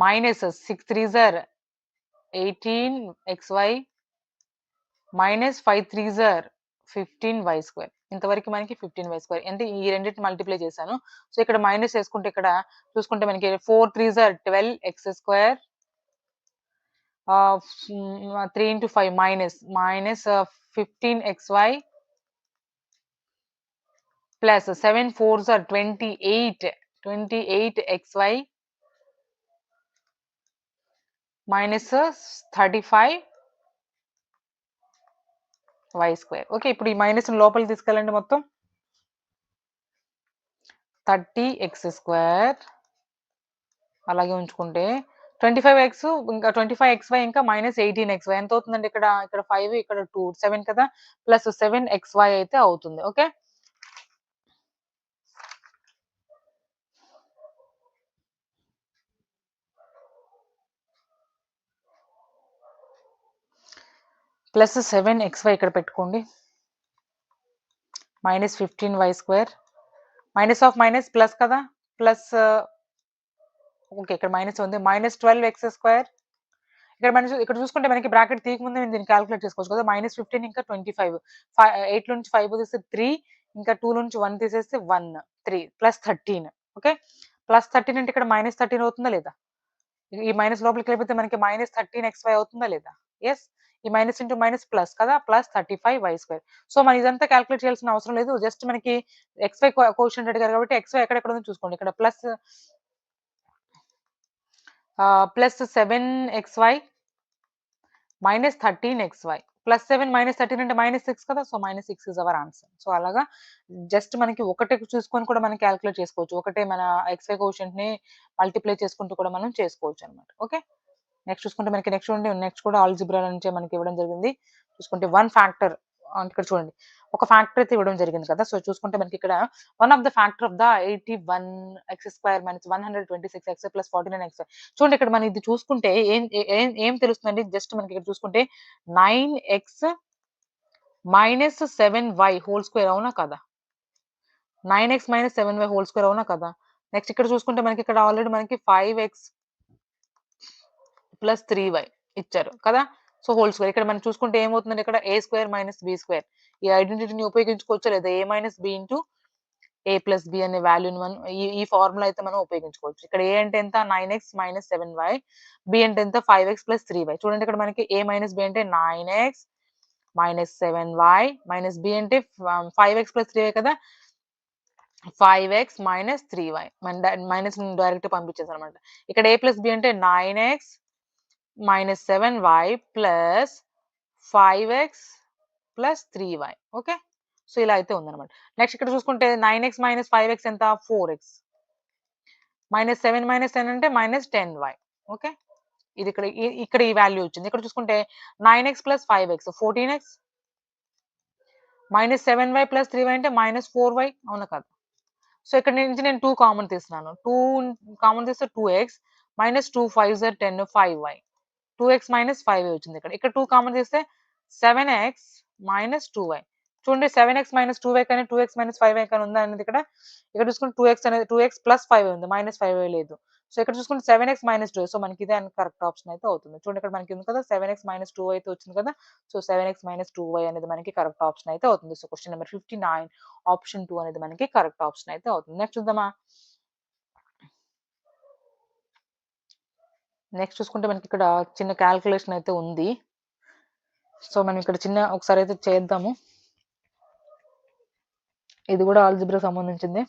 minus 6 3s are 18xy minus 5 3s are 15y². ఇంతవరకు మనకి 15y² అంటే ఈ రెండింటిని మల్టిప్లై చేశాను. సో ఇక్కడ మైనస్ చేసుకుంటే ఇక్కడ చూసుకుంటే మనకి 4 3s are 12x², 3 into 5 minus 15xy plus 7 4s are 28xy minus 35y². Okay, ఇప్పుడు ఈ మైనస్ లోపలికి తీసుకెళ్ళండి. మొత్తం 30x² అలాగే ఉంచుకుంటే 25x ఇంకా 25xy ఇంకా మైనస్ 18xy ఎంత అవుతుందండి. ఇక్కడ 5 ఇక్కడ 2 7 కదా, ప్లస్ 7xy అయితే అవుతుంది. ఓకే, ప్లస్ 7xy ఇక్కడ పెట్టుకోండి, minus 15y² minus of minus plus కదా, ప్లస్ ఓకే ఇక్కడ మైనస్ ఉంది, మైనస్ 12x² ఇక్కడ చూసుకుంటే మనకి బ్రాకెట్ తీయకముందే నేను దీన్ని క్యాలిక్యులేట్ చేసుకోవచ్చు కదా. మైనస్ 15 ఇంకా 25, 8 నుంచి 5 తీస్తే 3, ఇంకా 2 నుంచి 1 తీసేస్తే 1 3 ప్లస్ 13. ఓకే, ప్లస్ 13 అంటే ఇక్కడ మైనస్ 13 అవుతుందా లేదా. ఈ మైనస్ లోపలికి వెళ్ళిపోతే మనకి మైనస్ 13xy అవుతుందా లేదా. ఎస్, ఈ మైనస్ ఇంటూ మైనస్ ప్లస్ కదా, ప్లస్ 35y². సో మనం ఇదంతా క్యాలిక్యులేట్ చేయాల్సిన అవసరం లేదు. జస్ట్ మనకి XY కోఎఫిషియంట్ అడిగారు కాబట్టి XY ఎక్కడెక్కడ ఉందో చూసుకోండి. ఇక్కడ plus 7xy minus 13xy plus 7 minus 13 అంటే మైనస్ 6 కదా. So minus 6 is our answer. So అలాగా జస్ట్ మనకి ఒకటే చూసుకొని కూడా మనం క్యాలిక్యులేట్ చేసుకోవచ్చు. ఒకటే మన XY కోఎఫిషియంట్ ని మల్టిప్లై చేసుకుంటూ కూడా మనం చేసుకోవచ్చు అనమాట. ఓకే, నెక్స్ట్ చూసుకుంటే మనకి నెక్స్ట్ కూడా ఆల్జిబ్రా నుంచే మనకి ఇవ్వడం జరిగింది. చూసుకుంటే 1 ఫ్యాక్టర్ ఇక్కడ చూడండి, ఒక ఫ్యాక్టర్ అయితే ఇవ్వడం జరిగింది కదా. సో చూసుకుంటే మనకి ఇక్కడ 1 of the factor of the 81x² minus 126x plus 49x. చూడండి ఇక్కడ మనం ఇది చూసుకుంటే ఏం తెలుస్తుందండి. జస్ట్ మనకి ఇక్కడ చూసుకుంటే 9x minus 7y whole square అవునా కదా, 9x minus 7y whole square అవునా కదా. నెక్స్ట్ ఇక్కడ చూసుకుంటే మనకి ఇక్కడ ఆల్రెడీ మనకి 5x ప్లస్ 3y ఇచ్చారు కదా. సో హోల్ స్క్వేర్ ఇక్కడ మనం చూసుకుంటే ఏమవుతుందండి, ఇక్కడ a² మైనస్ b². ఈ ఐడెంటిటీని ఉపయోగించుకోవచ్చు, లేదా a minus b into a plus b అనే వాల్యూని మనం ఈ ఫార్ములా అయితే మనం ఉపయోగించుకోవచ్చు. ఇక్కడ a అంటే ఎంత, 9x మైనస్ 7y, b అంటే ఎంత, 5x ప్లస్ 3y. చూడండి ఇక్కడ మనకి a మైనస్ b అంటే 9x minus 7y minus b అంటే 5x ప్లస్ 3y కదా, 5x minus 3y. Minus direct పంపించేసాను అనమాట. ఇక్కడ a ప్లస్ b అంటే 9x minus 7y plus 5x plus 3y. Okay, so ఇలా అయితే ఉందన్నమాట. నెక్స్ట్ ఇక్కడ చూసుకుంటే 9x మైనస్ 5x ఎంత, 4x మైనస్ 7 మైనస్ 10 అంటే మైనస్ 10y. ఓకే, ఇది ఇక్కడ ఈ వాల్యూ వచ్చింది. ఇక్కడ చూసుకుంటే 9x plus 5x 14x minus 7y plus 3y అంటే మైనస్ 4y అవునా కదా. సో ఇక్కడ నుంచి నేను 2 కామన్ తీస్తున్నాను. 2 కామన్ తీస్తే 2x minus 2 5s are 10 5y 2x minus 5y వచ్చింది. ఇక్కడ 2 కామన్ తీస్తే 7x మైనస్ 2y. చూడండి 7x మైనస్ 2y కానీ 2x మైనస్ 5y కానీ ఉందా అనేది ఇక్కడ చూసుకుంటే 2x అనేది 2x ప్లస్ 5y ఉంది, మైనస్ 5y లేదు. సో ఇక్కడ చూసుకుంటే 7x మైనస్ 2y. సో మనకి ఇదే కరెక్ట్ ఆప్షన్ అయితే అవుతుంది. చూడండి ఇక్కడ మనకి ఉంది కదా 7x మైనస్ 2y అయితే వచ్చింది కదా. సో 7x మైనస్ 2y అనేది మనకి కరెక్ట్ ఆప్షన్ అయితే అవుతుంది. సో క్వశ్చన్ నెంబర్ 59 ఆప్షన్ 2 అనేది మనకి కరెక్ట్ ఆప్షన్ అయితే అవుతుంది. నెక్స్ట్ చూద్దామా. నెక్స్ట్ చూసుకుంటే మనకి ఇక్కడ చిన్న క్యాల్కులేషన్ అయితే ఉంది. సో మనం ఇక్కడ ఒకసారి అయితే చేద్దాము. ఇది కూడా ఆల్జిబ్రా సంబంధించింది.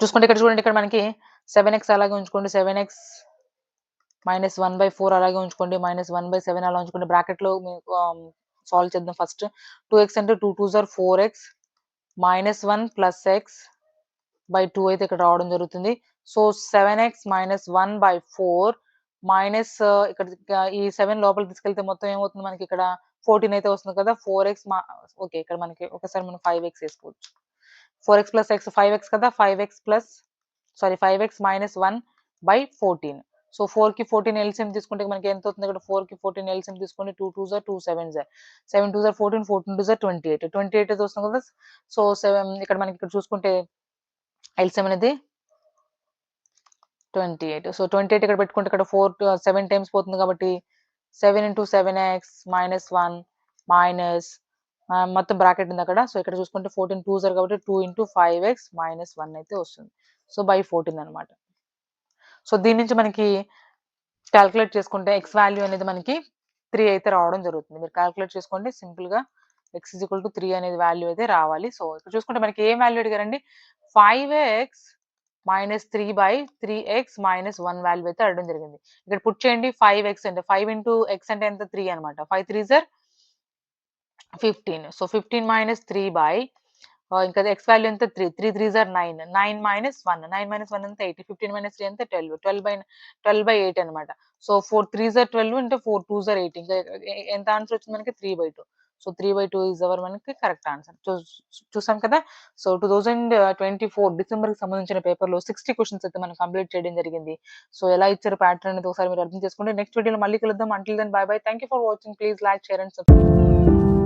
చూసుకుంటే ఇక్కడ చూడండి, ఇక్కడ మనకి 7x అలాగే ఉంచుకోండి, 7x -1/4 అలాగే ఉంచుకోండి, -1/7 అలా ఉంచుకోండి. బ్రాకెట్‌లో మీకు సాల్వ్ చేద్దాం ఫస్ట్. 2x అంటే 2 2s ఆర్ 4x -1 + x/2 అయితే ఇక్కడ రావడం జరుగుతుంది. సో 7x -1/4 మైనస్ ఇక్కడ ఈ 7 లోపలికి తీసుకెళ్తే మొత్తం ఏమవుతుంది మనకి ఇక్కడ 14 అయితే వస్తుంది కదా. 4x ఓకే, ఇక్కడ మనకి ఒకసారి మనం 5x వేసుకోవచ్చు. 4x + x 5x కదా. 5x -1/14. సో 4కి 14 ఎల్సిఎం తీసుకుంటే మనకి ఎంత అవుతుంది? ఇక్కడ 4కి 14 ఎల్సిఎం తీసుకోండి. 2 2s are 2 7s are 7 2s are 14 14 2s are 28 28 అయితే వస్తుంది కదా. సో 7 ఇక్కడ మనకి ఇక్కడ చూసుకుంటే ఎల్సిఎం అనేది 28. సో 28 ఇక్కడ పెట్టుకుంటే ఇక్కడ 7 టైమ్స్ పోతుంది కాబట్టి 7 × 7x -1 మైనస్ మొత్తం బ్రాకెట్ ఉంది అక్కడ. సో ఇక్కడ చూసుకుంటే 14 2s ఆర్ కాబట్టి 2 × 5x -1 అయితే వస్తుంది. సో 14 అన్నమాట. సో దీని నుంచి మనకి క్యాలిక్యులేట్ చేసుకుంటే x వాల్యూ అనేది మనకి 3 అయితే రావడం జరుగుతుంది. మీరు క్యాలిక్యులేట్ చేసుకోండి సింపుల్‌గా. x = 3 అనేది వాల్యూ అయితే రావాలి. సో ఇక్కడ చూసుకుంటే మనకి ఏం వాల్యూ అడిగారండి? 5x -3/3x -1 వాల్యూ అయితే అడగడం జరిగింది. ఇక్కడ పుట్ చేయండి. 5x అంటే 5 × x అంటే ఎంత? 3 అన్నమాట. 5 3s ఆర్ 15. సో 15 - 3 ఇంకా x వాల్యూ ఎంత? 3 3 3s ఆర్ 9 9 - 1 9 - 1 ఎంత? 8 15 - 3 ఎంత? 12 12/8 అన్నమాట. సో 4 3s ఆర్ 12 అంటే 4 2s ఆర్ 8 ఇంకా ఎంత ఆన్సర్ వచ్చింది మనకి? 3/2. సో 3/2 ఈస్ అవర్ మనకి కరెక్ట్ ఆన్సర్. చూసాం కదా. సో 2024 డిసెంబర్‌కి సంబంధించిన పేపర్‌లో 60 క్వెషన్స్ అయితే మనం కంప్లీట్ చేయడం జరిగింది. సో ఎలా ఇచ్చారు ప్యాటర్న్ అనేది ఒకసారి మీరు అర్థం చేసుకోండి. నెక్స్ట్ వీడియోలో మళ్ళీ కలుద్దాం. Until then bye bye. Thank you for watching. Please like, share and subscribe.